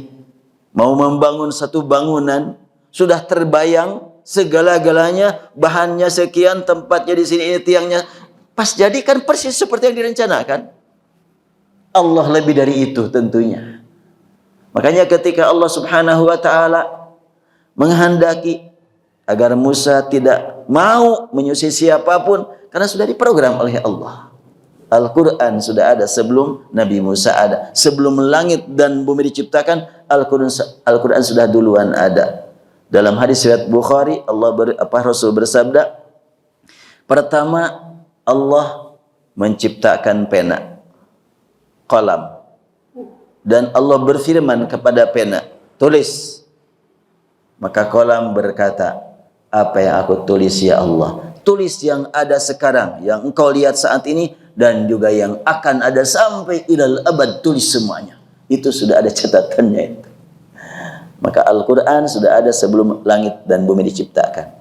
mau membangun satu bangunan, sudah terbayang segala-galanya, bahannya sekian, tempatnya di sini, ini tiangnya, pas jadi kan persis seperti yang direncanakan. Allah lebih dari itu tentunya. Makanya ketika Allah Subhanahu wa taala menghendaki agar Musa tidak mau menyusui siapapun, karena sudah diprogram oleh Allah. Al-Quran sudah ada sebelum Nabi Musa ada. Sebelum langit dan bumi diciptakan, Al-Quran sudah duluan ada. Dalam hadis riwayat Bukhari, Rasul bersabda, pertama Allah menciptakan pena, qalam, dan Allah berfirman kepada pena, tulis. Maka qalam berkata, apa yang aku tulis ya Allah. Tulis yang ada sekarang, yang engkau lihat saat ini, dan juga yang akan ada sampai ilal abad, tulis semuanya. Itu sudah ada catatannya itu. Maka Al-Quran sudah ada sebelum langit dan bumi diciptakan.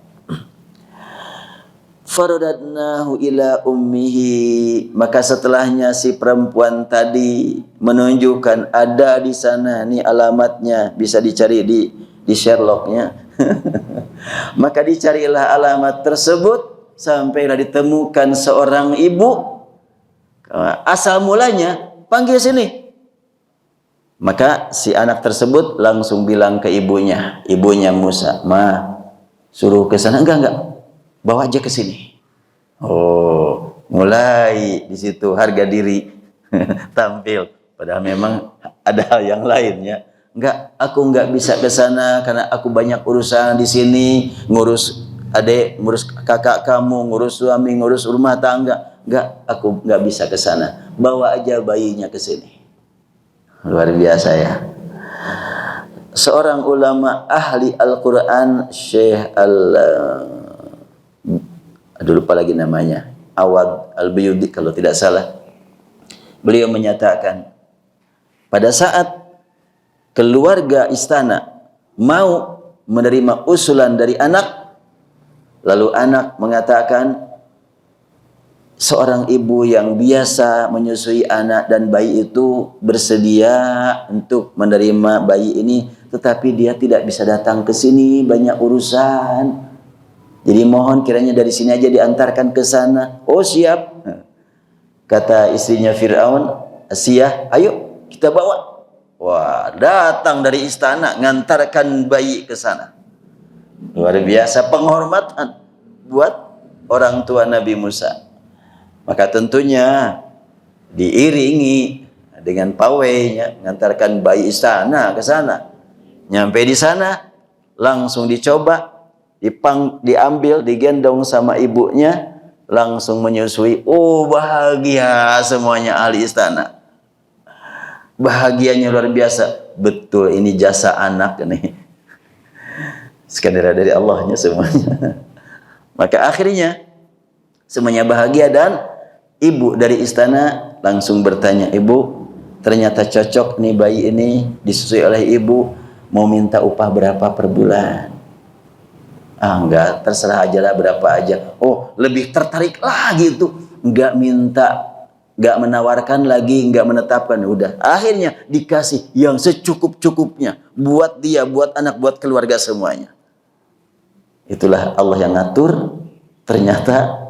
Faradadnahu ila ummihi, maka setelahnya si perempuan tadi menunjukkan ada di sana, nih alamatnya, bisa dicari di Sherlocknya. Maka dicarilah alamat tersebut sampailah ditemukan seorang ibu. Asal mulanya panggil sini. Maka si anak tersebut langsung bilang ke ibunya Musa, "Ma, suruh ke sana." Enggak. Bawa aja ke sini. Oh, mulai di situ harga diri tampil. Padahal memang ada hal yang lainnya. Aku enggak bisa ke sana karena aku banyak urusan di sini, ngurus adik, ngurus kakak kamu, ngurus suami, ngurus rumah tangga. Aku enggak bisa ke sana. Bawa aja bayinya ke sini. Luar biasa ya. Seorang ulama ahli Al-Quran, Syekh lupa lagi namanya, Awad Al-Biyudi kalau tidak salah. Beliau menyatakan, pada saat keluarga istana mau menerima usulan dari anak, lalu anak mengatakan, seorang ibu yang biasa menyusui anak dan bayi itu bersedia untuk menerima bayi ini, tetapi dia tidak bisa datang ke sini, banyak urusan. Jadi mohon kiranya dari sini aja diantarkan ke sana. Oh siap. Kata istrinya Fir'aun, Asiyah, ayo kita bawa. Wah, datang dari istana ngantarkan bayi ke sana. Luar biasa penghormatan buat orang tua Nabi Musa. Maka tentunya diiringi dengan pawainya, ngantarkan bayi istana ke sana. Nyampe di sana langsung dicoba, diambil, digendong sama ibunya, langsung menyusui. Oh, bahagia semuanya ahli istana. Bahagianya luar biasa. Betul, ini jasa anak nih. Skenario dari Allahnya semuanya. Maka akhirnya semuanya bahagia dan ibu dari istana langsung bertanya, "Ibu, ternyata cocok nih bayi ini disusui oleh ibu, mau minta upah berapa per bulan?" Enggak, terserah aja lah berapa aja. Oh, lebih tertarik lagi tuh. Enggak minta, enggak menawarkan lagi, enggak menetapkan. Udah, akhirnya dikasih yang secukup-cukupnya. Buat dia, buat anak, buat keluarga semuanya. Itulah Allah yang ngatur. Ternyata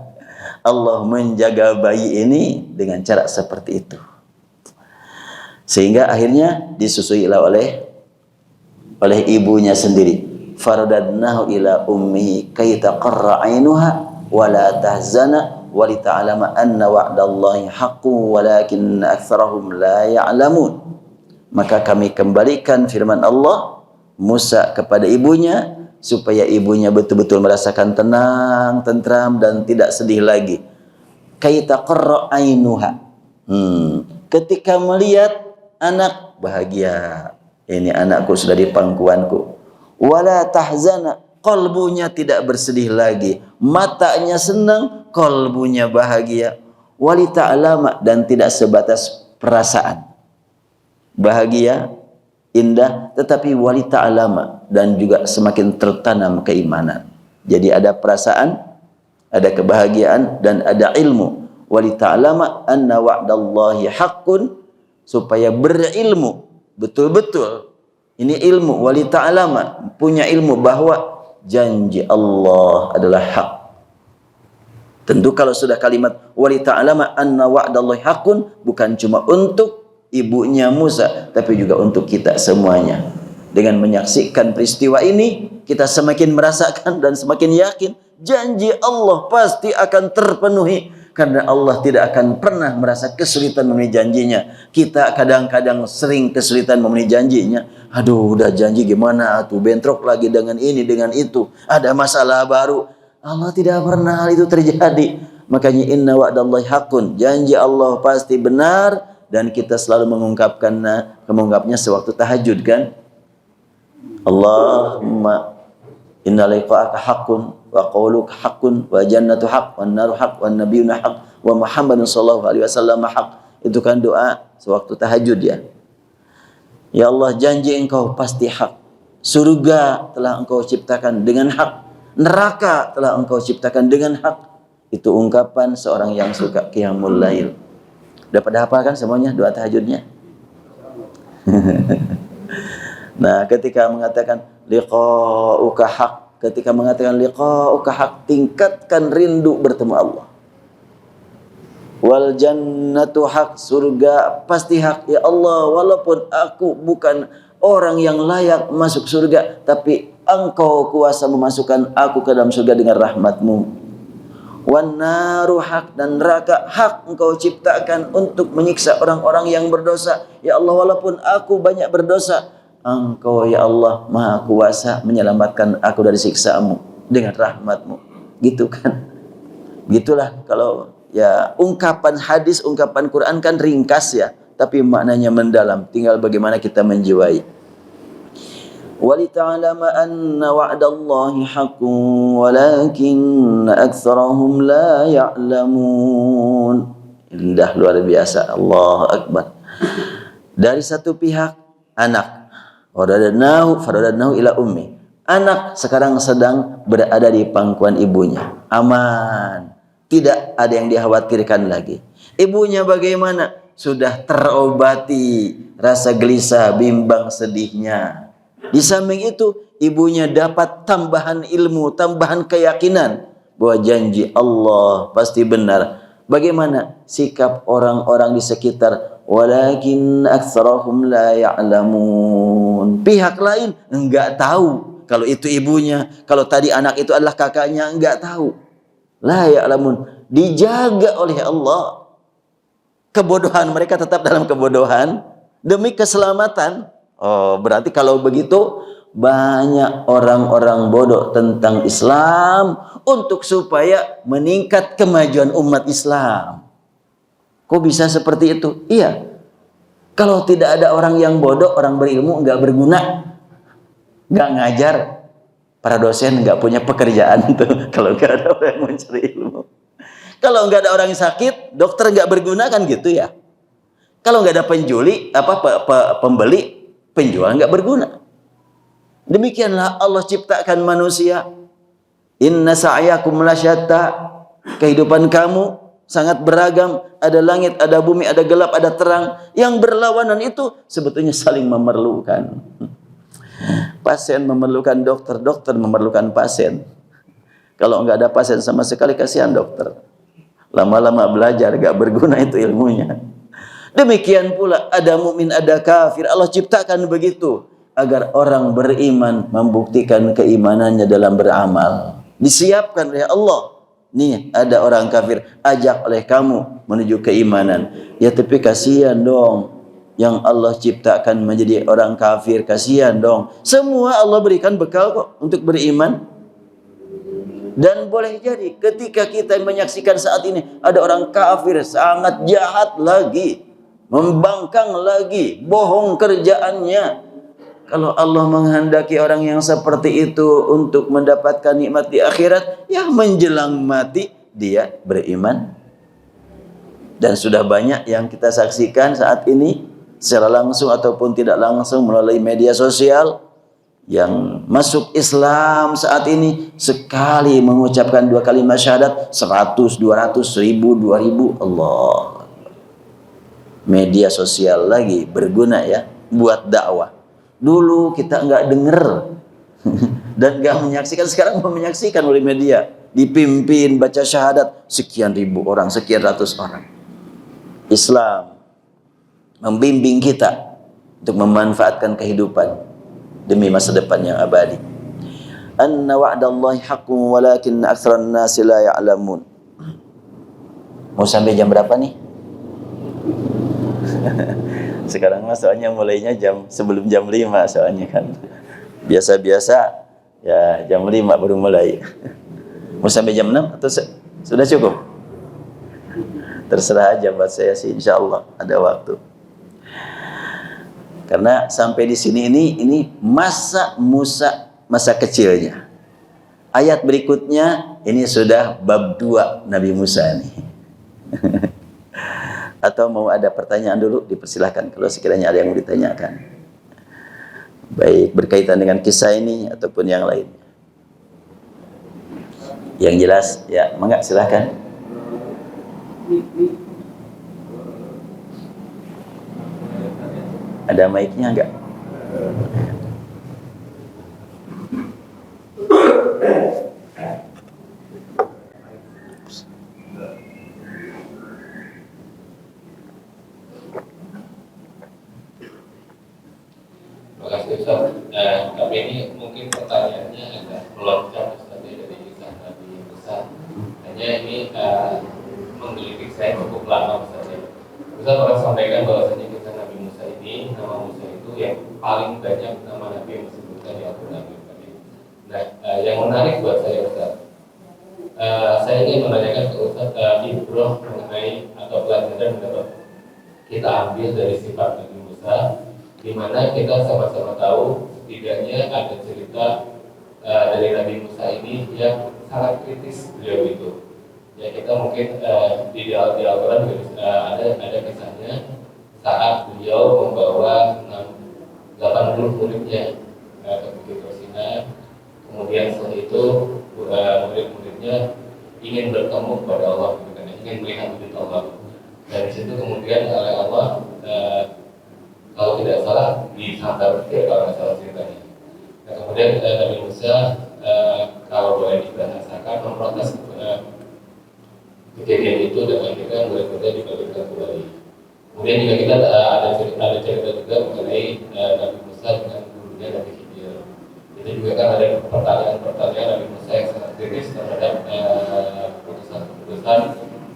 Allah menjaga bayi ini dengan cara seperti itu. Sehingga akhirnya disusui oleh ibunya sendiri. Faradadnahu ila ummihi kay taqarra 'ainuha wa la tahzana wa li ta'lama anna wa'dallahi haqqun walakinna aktsarahum la ya'lamun. Maka kami kembalikan firman Allah Musa kepada ibunya supaya ibunya betul-betul merasakan tenang, tentram dan tidak sedih lagi. Kay taqarra 'ainuha. Ketika melihat anak bahagia, ini anakku sudah di pangkuanku. Wala tahzana, qalbunya tidak bersedih lagi, matanya senang, qalbunya bahagia. Wali ta'lama, dan tidak sebatas perasaan bahagia, indah, tetapi wali ta'lama, dan juga semakin tertanam keimanan. Jadi ada perasaan, ada kebahagiaan, dan ada ilmu. Wali ta'lama anna wa'dallahi haqqun, supaya berilmu betul-betul. Ini ilmu, wali ta'lama, punya ilmu bahwa janji Allah adalah hak. Tentu kalau sudah kalimat wali ta'lama anna wa'dallahi haqqun, bukan cuma untuk ibunya Musa, tapi juga untuk kita semuanya. Dengan menyaksikan peristiwa ini, kita semakin merasakan dan semakin yakin janji Allah pasti akan terpenuhi. Karena Allah tidak akan pernah merasa kesulitan memenuhi janjinya. Kita kadang-kadang sering kesulitan memenuhi janjinya. Aduh, udah janji gimana tuh, bentrok lagi dengan ini, dengan itu. Ada masalah baru. Allah tidak pernah hal itu terjadi. Makanya inna wa'dallahi haqqun. Janji Allah pasti benar. Dan kita selalu mengungkapnya sewaktu tahajud kan. Allahumma Inna liqa'aka haqqun wa qawluka haqqun wa jannatu haqq wan naru haqq wan nabiyyuna haqq wa Muhammadun sallallahu alaihi wasallam haqq. Itu kan doa sewaktu tahajud ya. Ya Allah, janji Engkau pasti hak. Surga telah Engkau ciptakan dengan hak. Neraka telah Engkau ciptakan dengan hak. Itu ungkapan seorang yang suka qiyamul lail. Udah pada hafal kan semuanya doa tahajudnya? Nah, ketika mengatakan liqa'uka haq, ketika mengatakan liqa'uka haq, tingkatkan rindu bertemu Allah. Wal jannatu haq, surga pasti hak. Ya Allah, walaupun aku bukan orang yang layak masuk surga, tapi Engkau kuasa memasukkan aku ke dalam surga dengan rahmat-Mu. Wan naru haq, dan neraka hak Engkau ciptakan untuk menyiksa orang-orang yang berdosa. Ya Allah, walaupun aku banyak berdosa, Engkau ya Allah Maha Kuasa menyelamatkan aku dari siksa-Mu dengan rahmat-Mu. Gitu kan? Gitulah kalau ya ungkapan hadis, ungkapan Quran kan ringkas ya, tapi maknanya mendalam. Tinggal bagaimana kita menjiwai. Walita'lama anna wa'dallahi haqqun walakinna aktsarahum la ya'lamun. Indah, luar biasa. Allahu Akbar. Dari satu pihak anak, faradadnahu ila ummi. Anak sekarang sedang berada di pangkuan ibunya, aman, tidak ada yang dikhawatirkan lagi. Ibunya bagaimana? Sudah terobati rasa gelisah, bimbang, sedihnya. Di samping itu, ibunya dapat tambahan ilmu, tambahan keyakinan bahwa janji Allah pasti benar. Bagaimana sikap orang-orang di sekitar? Walakin aktsarahum la ya'lamun. Pihak lain enggak tahu kalau itu ibunya, kalau tadi anak itu adalah kakaknya, enggak tahu. La ya'lamun, dijaga oleh Allah. Kebodohan mereka tetap dalam kebodohan demi keselamatan. Oh, berarti kalau begitu banyak orang-orang bodoh tentang Islam untuk supaya meningkat kemajuan umat Islam. Kok bisa seperti itu? Iya. Kalau tidak ada orang yang bodoh, orang berilmu nggak berguna, nggak ngajar. Para dosen nggak punya pekerjaan tuh kalau nggak ada orang yang mencari ilmu. Kalau nggak ada orang yang sakit, dokter nggak berguna kan gitu ya. Kalau nggak ada pembeli, penjual nggak berguna. Demikianlah Allah ciptakan manusia. Inna sa'yakum lasyatta. Kehidupan kamu sangat beragam. Ada langit, ada bumi, ada gelap, ada terang. Yang berlawanan itu sebetulnya saling memerlukan. Pasien memerlukan dokter, dokter memerlukan pasien. Kalau nggak ada pasien sama sekali, kasihan dokter. Lama-lama belajar, nggak berguna itu ilmunya. Demikian pula ada mukmin, ada kafir. Allah ciptakan begitu agar orang beriman membuktikan keimanannya dalam beramal. Disiapkan oleh Allah. Nih ada orang kafir, ajak oleh kamu menuju keimanan. Ya tapi kasihan dong yang Allah ciptakan menjadi orang kafir, kasihan dong. Semua Allah berikan bekal kok untuk beriman. Dan boleh jadi ketika kita menyaksikan saat ini ada orang kafir sangat jahat lagi, membangkang lagi, bohong kerjaannya. Kalau Allah menghendaki orang yang seperti itu untuk mendapatkan nikmat di akhirat, ya menjelang mati dia beriman. Dan sudah banyak yang kita saksikan saat ini secara langsung ataupun tidak langsung melalui media sosial yang masuk Islam saat ini sekali mengucapkan 2 kalimat syahadat 100, 200, 1000, 2000. Allah. Media sosial lagi berguna ya buat dakwah. Dulu kita nggak denger dan nggak menyaksikan, sekarang mau menyaksikan oleh media. Dipimpin baca syahadat sekian ribu orang, sekian ratus orang. Islam membimbing kita untuk memanfaatkan kehidupan demi masa depan yang abadi. Anna wa'dallahi haqqun walakin aktsaran nasi la ya'lamun. Mau sampai jam berapa nih? Sekarang mah soalnya mulainya sebelum jam 5 soalnya kan. Biasa-biasa ya jam 5 baru mulai. Mau sampai jam 6 atau sudah cukup? Terserah aja buat saya sih, insyaallah ada waktu. Karena sampai di sini ini masa kecilnya. Ayat berikutnya ini sudah bab 2 Nabi Musa nih. Atau mau ada pertanyaan dulu, dipersilahkan kalau sekiranya ada yang mau ditanyakan. Baik berkaitan dengan kisah ini ataupun yang lain. Yang jelas, ya, mangga silahkan. Ada mic-nya enggak? Terima kasih Ustaz. Tapi ini mungkin pertanyaannya agak melonjak Ustaz dari kisah Nabi Musa. Hanya ini menggelitik saya cukup lama Ustaz. Ustaz pernah sampaikan bahwasanya kisah Nabi Musa ini, nama Musa itu yang paling banyak nama Nabi yang disebutkan di Al-Quran. Nah, yang menarik buat saya Ustaz, saya ingin menanyakan ke Ustaz ibroh mengenai atau pelajaran yang dapat kita ambil dari sifat Nabi Musa, di mana kita sama-sama tahu setidaknya ada cerita dari Nabi Musa ini yang sangat kritis beliau itu. Ya kita mungkin di Al-Quran ada kisahnya saat beliau membawa 80 muridnya ke Bukit Sinai. Kemudian setelah itu murid-muridnya ingin bertemu kepada Allah, ingin melihat wujud Allah. Dan di situ kemudian oleh Allah kalau tidak salah disambar ya, kalau tidak salah ceritanya. Nah, kemudian Nabi Musa kalau boleh dibahasakan memprotes kejadian itu dan akhirnya murid-muridnya dibalikkan kembali. Kemudian juga kita ada cerita juga mengenai Nabi Musa dengan gurunya Nabi Khidir. Itu juga kan ada pertanyaan-pertanyaan Nabi Musa yang sangat kritis terhadap keputusan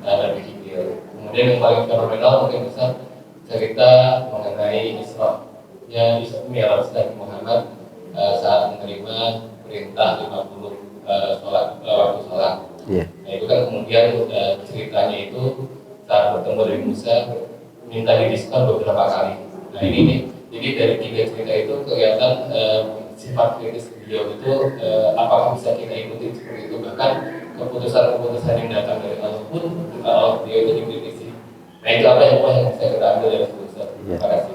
Nabi Khidir. Kemudian yang paling fenomenal mungkin Ustaz cerita mengenai Isra-nya Mi'raj Nabi Muhammad saat menerima perintah 50 waktu sholat. Yeah. Nah itu kan kemudian ceritanya itu saat bertemu Nabi Musa minta didiskon beberapa kali. Nah ini jadi dari 3 cerita itu kelihatan sifat kritis beliau itu apakah bisa kita ikuti seperti itu, bahkan keputusan-keputusan yang datang dari Allah pun beliau itu dikritisi. Nah itu apa yang bisa kita ambil dari situ? Terima kasih.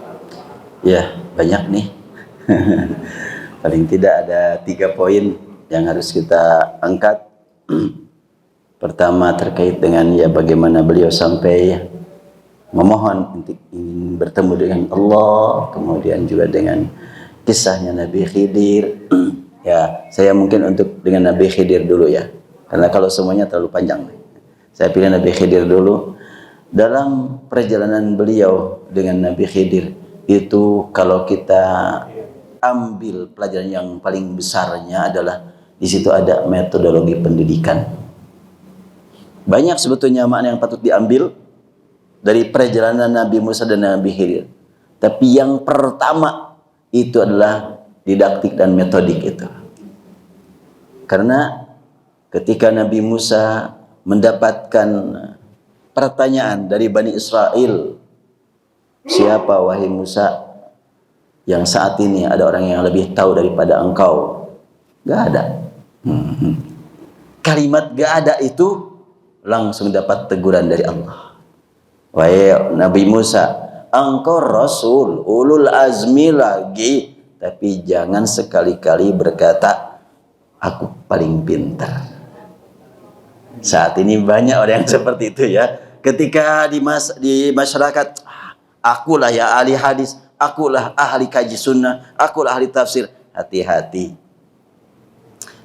Ya banyak nih. Paling tidak ada 3 poin yang harus kita angkat. Pertama terkait dengan ya bagaimana beliau sampai memohon untuk ingin bertemu dengan Allah, kemudian juga dengan kisahnya Nabi Khidir. Ya, saya mungkin untuk dengan Nabi Khidir dulu ya, karena kalau semuanya terlalu panjang. Saya pilih Nabi Khidir dulu. Dalam perjalanan beliau dengan Nabi Khidir itu, kalau kita ambil pelajaran yang paling besarnya adalah di situ ada metodologi pendidikan. Banyak sebetulnya makna yang patut diambil dari perjalanan Nabi Musa dan Nabi Khidir. Tapi yang pertama itu adalah didaktik dan metodik itu. Karena ketika Nabi Musa mendapatkan pertanyaan dari Bani Israel, siapa wahai Musa yang saat ini ada orang yang lebih tahu daripada engkau? Gak ada. Kalimat gak ada itu langsung dapat teguran dari Allah. Wahai Nabi Musa, engkau Rasul ulul azmi lagi, tapi jangan sekali-kali berkata aku paling pintar. Saat ini banyak orang yang seperti itu ya. Ketika di masyarakat, akulah ya ahli hadis, akulah ahli kaji sunnah, akulah ahli tafsir. Hati-hati.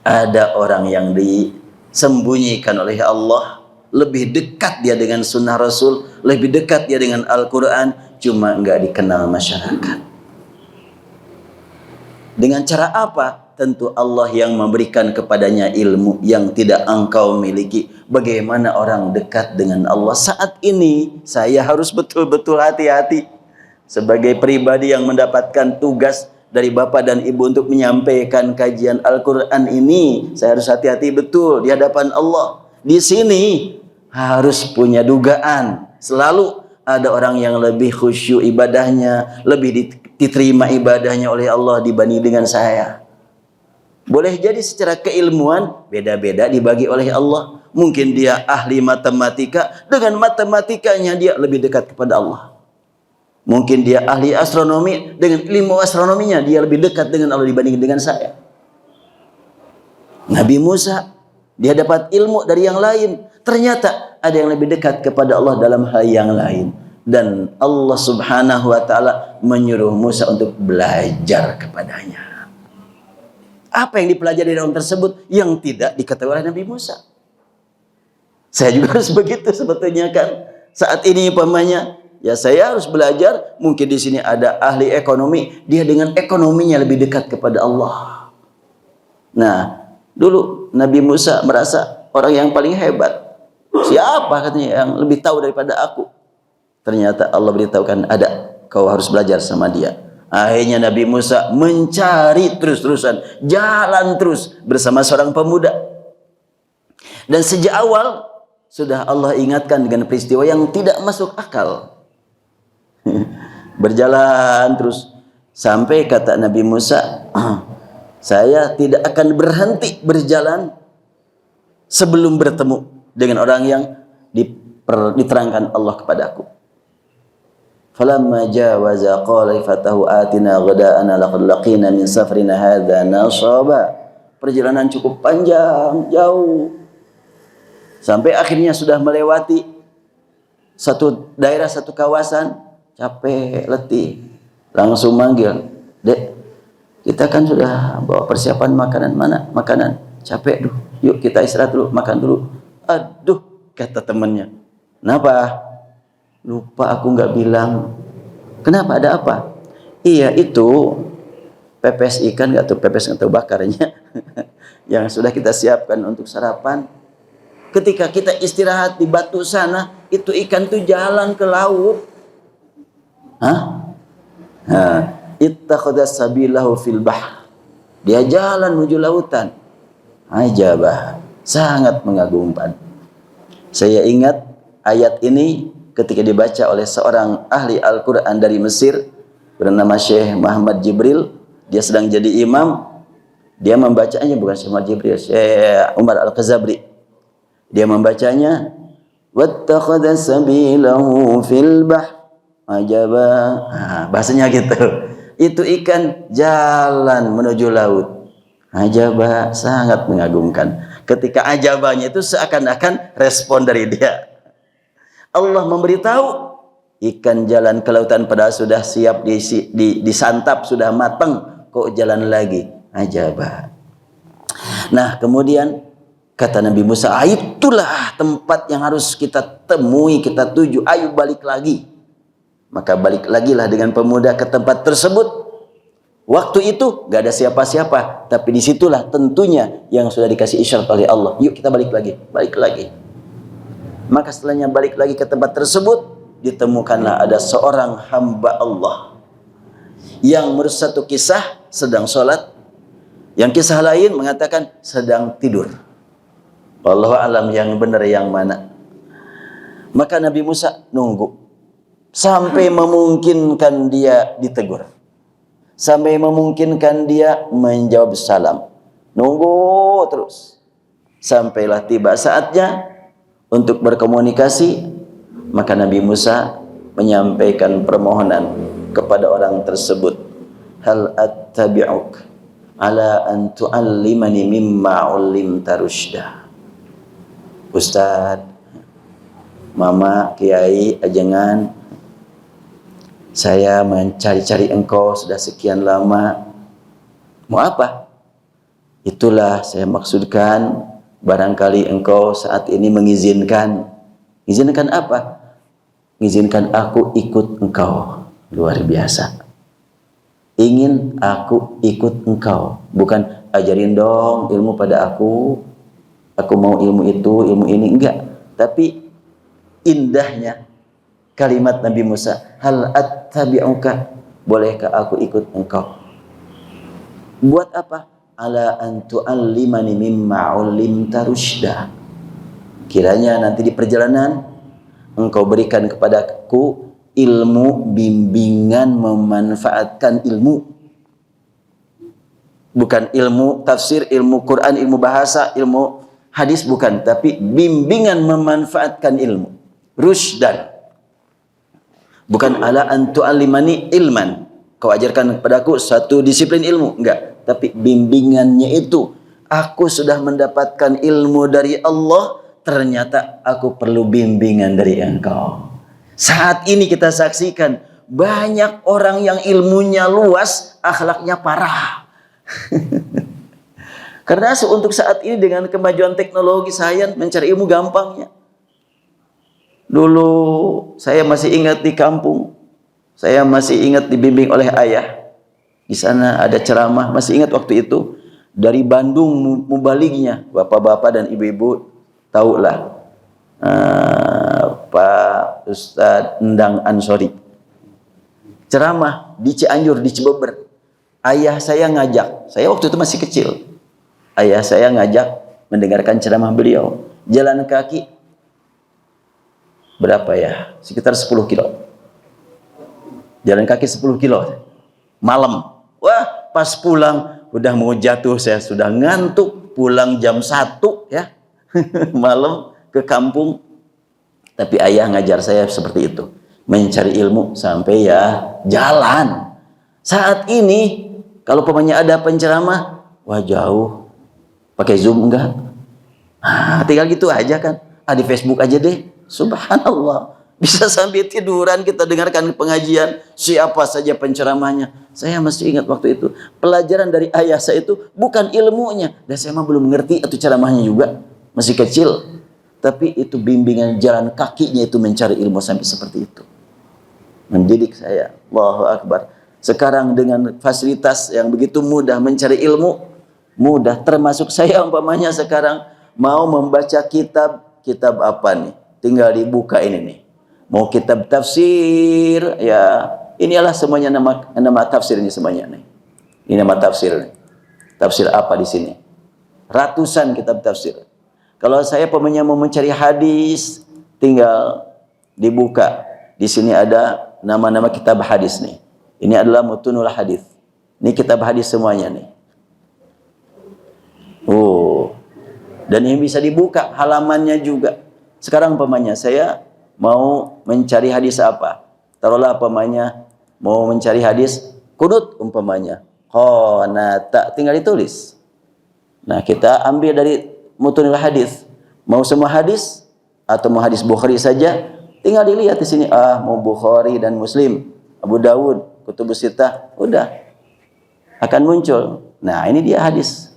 Ada orang yang disembunyikan oleh Allah, lebih dekat dia dengan sunnah Rasul, lebih dekat dia dengan Al-Quran, cuma enggak dikenal masyarakat. Dengan cara apa? Tentu Allah yang memberikan kepadanya ilmu yang tidak engkau miliki. Bagaimana orang dekat dengan Allah? Saat ini saya harus betul-betul hati-hati. Sebagai pribadi yang mendapatkan tugas dari Bapak dan Ibu untuk menyampaikan kajian Al-Quran ini, saya harus hati-hati betul di hadapan Allah. Di sini harus punya dugaan. Selalu ada orang yang lebih khusyuk ibadahnya, lebih diterima ibadahnya oleh Allah dibanding dengan saya. Boleh jadi secara keilmuan beda-beda dibagi oleh Allah. Mungkin dia ahli matematika, dengan matematikanya dia lebih dekat kepada Allah. Mungkin dia ahli astronomi, dengan ilmu astronominya dia lebih dekat dengan Allah dibanding dengan saya. Nabi Musa, dia dapat ilmu dari yang lain. Ternyata ada yang lebih dekat kepada Allah dalam hal yang lain. Dan Allah subhanahu wa ta'ala menyuruh Musa untuk belajar kepadanya. Apa yang dipelajari dari orang tersebut yang tidak diketahui oleh Nabi Musa? Saya juga harus begitu sebetulnya kan. Saat ini umpamanya, ya saya harus belajar. Mungkin di sini ada ahli ekonomi, dia dengan ekonominya lebih dekat kepada Allah. Nah, dulu Nabi Musa merasa orang yang paling hebat. Siapa katanya yang lebih tahu daripada aku? Ternyata Allah beritahukan ada, kau harus belajar sama dia. Akhirnya Nabi Musa mencari terus-terusan, jalan terus bersama seorang pemuda. Dan sejak awal sudah Allah ingatkan dengan peristiwa yang tidak masuk akal. Berjalan terus sampai kata Nabi Musa, saya tidak akan berhenti berjalan sebelum bertemu dengan orang yang diterangkan Allah kepadaku. Falamma jawaza qala fatahu atina ghada'ana laqad laqina min safrina hadza nasaba. Perjalanan cukup panjang, jauh. Sampai akhirnya sudah melewati satu daerah, satu kawasan, capek, letih. Langsung manggil, "Dek, kita kan sudah bawa persiapan makanan, mana makanan? Capek, duh. Yuk kita istirahat dulu, makan dulu." Aduh, kata temannya. Kenapa? Lupa aku nggak bilang. Kenapa? Ada apa? Iya, itu pepes ikan atau pepes atau bakarnya yang sudah kita siapkan untuk sarapan. Ketika kita istirahat di batu sana, itu ikan tuh jalan ke laut. Hah? Nah, ittakhadha sabilahu fil bahr. Dia jalan menuju lautan. Ajabah, sangat mengagumkan. Saya ingat ayat ini ketika dibaca oleh seorang ahli Al-Quran dari Mesir bernama Syekh Muhammad Jibril. Dia sedang jadi imam. Dia membacanya, bukan Syekh Muhammad Jibril, Syekh Umar Al-Khazabri. Dia membacanya, wattakhadha sabilahu fil bahr ajaba. Bahasanya gitu. Itu ikan jalan menuju laut. Ajaba, sangat mengagumkan. Ketika ajabanya itu seakan-akan respon dari dia. Allah memberitahu ikan jalan ke lautan padahal sudah siap disantap, sudah matang, kok jalan lagi. Ajaba. Nah, kemudian kata Nabi Musa, itulah tempat yang harus kita temui, kita tuju. Ayo balik lagi. Maka balik lagi lah dengan pemuda ke tempat tersebut. Waktu itu gak ada siapa-siapa, tapi disitulah tentunya yang sudah dikasih isyarat oleh Allah. Yuk kita balik lagi, balik lagi. Maka setelahnya balik lagi ke tempat tersebut, ditemukanlah ada seorang hamba Allah yang menurut satu kisah sedang sholat, yang kisah lain mengatakan sedang tidur. Wallahu alam yang benar yang mana. Maka Nabi Musa nunggu sampai memungkinkan dia ditegur, sampai memungkinkan dia menjawab salam. Nunggu terus sampailah tiba saatnya untuk berkomunikasi. Maka Nabi Musa menyampaikan permohonan kepada orang tersebut, hal attabi'uk ala an tu'allimani mimma 'ullimta rusyda. Ustaz, Mama, Kiai, ajengan, saya mencari-cari engkau sudah sekian lama. Mau apa? Itulah saya maksudkan, barangkali engkau saat ini mengizinkan. Izinkan apa? Izinkan aku ikut engkau. Luar biasa. Ingin aku ikut engkau. Bukan ajarin dong ilmu pada aku. Aku mau ilmu itu, ilmu ini. Enggak. Tapi indahnya kalimat Nabi Musa, hal attabi'uka, bolehkah aku ikut engkau? Buat apa? Ala an tu'allimani mimma 'ullimta rusyda. Kiranya nanti di perjalanan engkau berikan kepadaku ilmu, bimbingan memanfaatkan ilmu. Bukan ilmu tafsir, ilmu Quran, ilmu bahasa, ilmu hadis, bukan, tapi bimbingan memanfaatkan ilmu. Rusydan. Bukan ala an tu'allimani ilman. Kau ajarkan kepadaku satu disiplin ilmu, enggak, tapi bimbingannya itu aku sudah mendapatkan ilmu dari Allah, ternyata aku perlu bimbingan dari engkau. Saat ini kita saksikan banyak orang yang ilmunya luas, akhlaknya parah. Karena untuk saat ini dengan kemajuan teknologi, sains, mencari ilmu gampangnya. Dulu saya masih ingat di kampung, saya masih ingat dibimbing oleh ayah. Di sana ada ceramah, masih ingat waktu itu, dari Bandung mubalignya, bapak-bapak dan ibu-ibu tahulah, Pak Ustadz Endang Ansori. Ceramah di Cianjur, di Cibeber. Ayah saya ngajak, saya waktu itu masih kecil. Ayah saya ngajak mendengarkan ceramah beliau. Jalan kaki berapa ya? Sekitar 10 kilo. Jalan kaki 10 kilo. Malam. Wah, pas pulang udah mau jatuh, saya sudah ngantuk. Pulang jam 1 ya. Malam ke kampung. Tapi ayah ngajar saya seperti itu. Mencari ilmu sampai ya jalan. Saat ini kalau pemanya ada penceramah, wah jauh. Pakai Zoom enggak? Tinggal gitu aja kan. Di Facebook aja deh. Subhanallah. Bisa sampai tiduran kita dengarkan pengajian. Siapa saja penceramahnya. Saya masih ingat waktu itu. Pelajaran dari ayah saya itu bukan ilmunya. Dan saya mah belum ngerti itu ceramahnya juga. Masih kecil. Tapi itu bimbingan jalan kakinya itu mencari ilmu sampai seperti itu. Mendidik saya. Allahu Akbar. Sekarang dengan fasilitas yang begitu mudah mencari ilmu, mudah. Termasuk saya umpamanya sekarang mau membaca kitab apa nih? Tinggal dibuka ini nih. Mau kitab tafsir, ya inilah semuanya nama tafsir ini semuanya nih. Ini nama tafsir nih. Tafsir apa di sini? Ratusan kitab tafsir. Kalau saya umpamanya mau mencari hadis, tinggal dibuka. Di sini ada nama-nama kitab hadis nih. Ini adalah mutunul hadis. Ini kitab hadis semuanya nih. Dan yang bisa dibuka halamannya juga. Sekarang umpamanya saya mau mencari hadis apa? Taruhlah umpamanya mau mencari hadis qunut umpamanya. Qanata, tinggal ditulis. Nah, kita ambil dari mutunul hadis. Mau semua hadis atau mau hadis Bukhari saja, tinggal dilihat di sini. Mau Bukhari dan Muslim, Abu Dawud, Kutubus Sittah, udah akan muncul. Nah, ini dia hadis.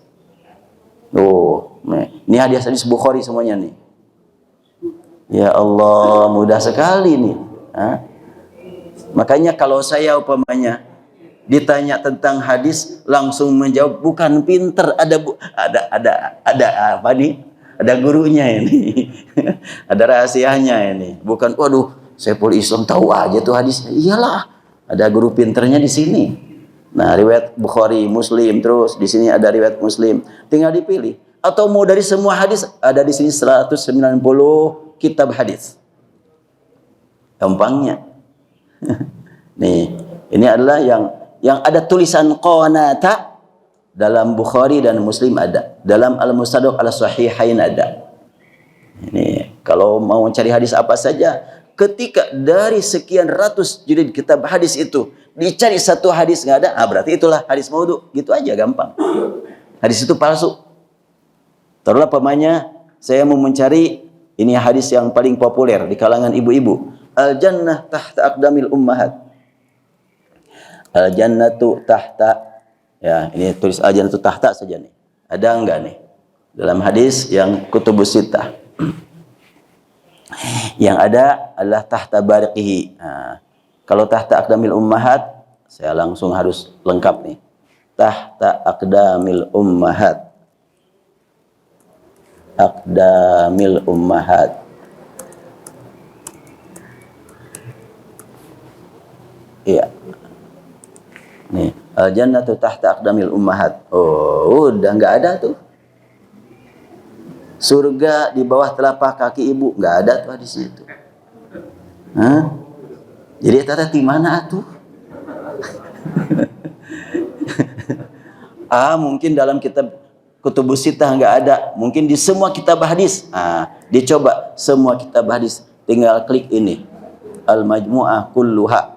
Ini hadis Bukhari semuanya nih. Ya Allah, mudah sekali nih. Makanya kalau saya umpamanya ditanya tentang hadis langsung menjawab, bukan pinter, ada apa nih? Ada gurunya ini. Ada rahasianya ini. Bukan waduh, Saiful Islam tahu aja tuh hadisnya. Iyalah. Ada guru pinternya di sini. Nah, riwayat Bukhari, Muslim, terus di sini ada riwayat Muslim. Tinggal dipilih. Atau mau dari semua hadis, ada di sini 190 kitab hadis. Gampangnya. Nih, ini adalah yang ada tulisan qanata dalam Bukhari dan Muslim ada. Dalam Al-Mustadrak Al-Sahihain ada. Ini kalau mau mencari hadis apa saja, ketika dari sekian ratus jilid kitab hadis itu dicari satu hadis nggak ada, berarti itulah hadis maudhu. Gitu aja, gampang. Hadis itu palsu. Taruhlah pemanya saya mau mencari ini hadis yang paling populer di kalangan ibu-ibu. Al-jannah tahta aqdamil ummahat. Al-jannatu tahta, ya ini tulis al-jannatu tahta saja nih. Ada enggak nih dalam hadis yang Kutubus Sittah? Yang ada adalah tahta bariqihi. Kalau tahta aqdamil ummahat, saya langsung harus lengkap nih. Tahta aqdamil ummahat. Aqdamil ummahat. Iya. Nih, al-jannatu tahta aqdamil ummahat. Udah enggak ada tuh. Surga di bawah telapak kaki ibu, nggak ada tuh di situ. Jadi tata di mana tuh? Mungkin dalam kitab Kutubus Sittah enggak ada, mungkin di semua kitab hadis. Dicoba semua kitab hadis, tinggal klik ini Al-Majmu'ah Kulluha.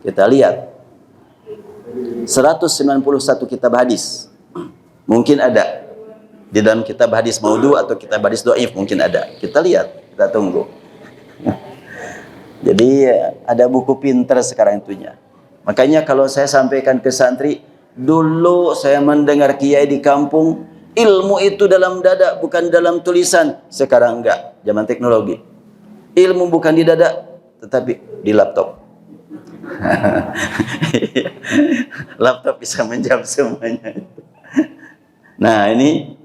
Kita lihat 191 kitab hadis. Mungkin ada di dalam kitab hadis maudhu atau kitab hadis dhaif, mungkin ada. Kita lihat, kita tunggu. Jadi ada buku pinter sekarang itunya. Makanya kalau saya sampaikan ke santri, dulu saya mendengar kiai di kampung, ilmu itu dalam dada bukan dalam tulisan. Sekarang enggak, zaman teknologi. Ilmu bukan di dada tetapi di laptop. Laptop bisa menjawab semuanya. Nah, ini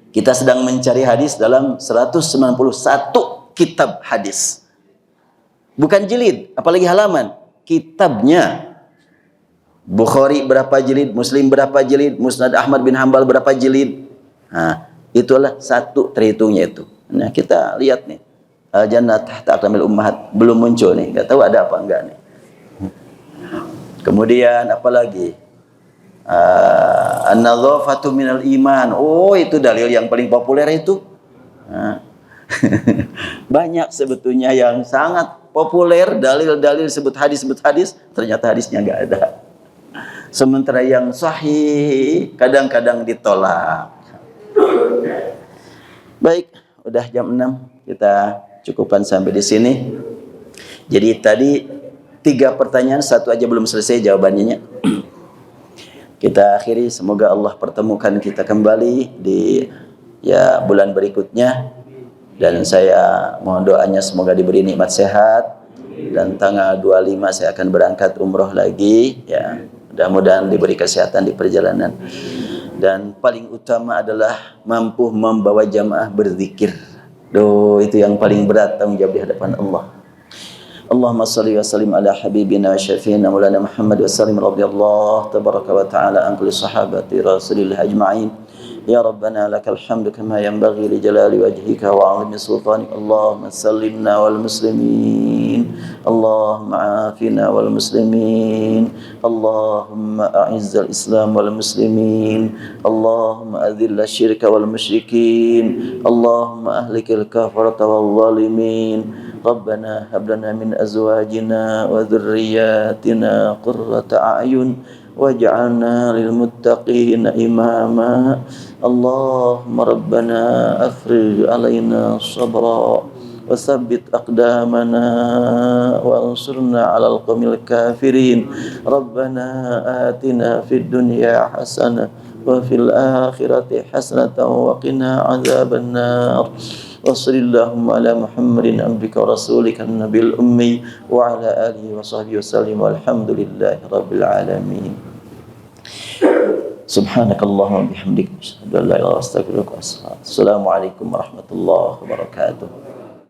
kita sedang mencari hadis dalam 191 kitab hadis. Bukan jilid, apalagi halaman. Kitabnya. Bukhari berapa jilid, Muslim berapa jilid, Musnad Ahmad bin Hanbal berapa jilid. Itulah satu terhitungnya itu. Nah, kita lihat nih. Al-Jannah Tahta Aqdamil Ummahat belum muncul nih, enggak tahu ada apa enggak nih. Kemudian apalagi? An-nadhafatu minal iman. Oh, itu dalil yang paling populer itu. Banyak sebetulnya yang sangat populer, dalil-dalil sebut hadis, ternyata hadisnya enggak ada. Sementara yang sahih kadang-kadang ditolak. Baik, udah jam 6, kita cukupkan sampai di sini. Jadi tadi 3 pertanyaan, 1 aja belum selesai jawabannya. Kita akhiri, semoga Allah pertemukan kita kembali di bulan berikutnya. Dan saya mohon doanya semoga diberi nikmat sehat. Dan tanggal 25 saya akan berangkat umroh lagi, ya. Mudah-mudahan diberi kesehatan di perjalanan. Dan paling utama adalah mampu membawa jamaah berzikir. Itu yang paling berat tanggung jawab di hadapan Allah. Allahumma salli wa sallim ala habibina wa syafiina maulana Muhammad wa sallim radhiyallahu tabaraka wa ta'ala an kulli sahabati Rasulillah ajma'in. Ya Rabbana lakal hamdu kama yanbaghi li jalali wajhika wa 'azimi sultanik. Allahumma sallimna wal muslimin. Allahumma afina wal muslimin. Allahumma a'izzal Islam wal muslimin. Allahumma adhilla syirka wal musyrikin. Allahumma ahlikil kafarata wal zalimin. Rabbana hab lana min azwajina wa dhurriyyatina qurrata a'yun waj'alna lil muttaqina imama. Allahumma rabbana afrigh alaina sabra wa tsabbit aqdamana wa ansurna 'alal qaumil kafirin. Rabbana atina fid dunya hasanah wa fil akhirati hasanatan wa qina 'adzabannar. Wa sallallahu ala Muhammadin abdika wa rasulika an-nabiyil ummi wa ala alihi wa sahbihi wasallim walhamdulillahi rabbil alamin. Subhanakallahumma bihamdika asyhadu an la ilaha illa anta astaghfiruka wa atubu ilaik. Assalamualaikum warahmatullahi wabarakatuh.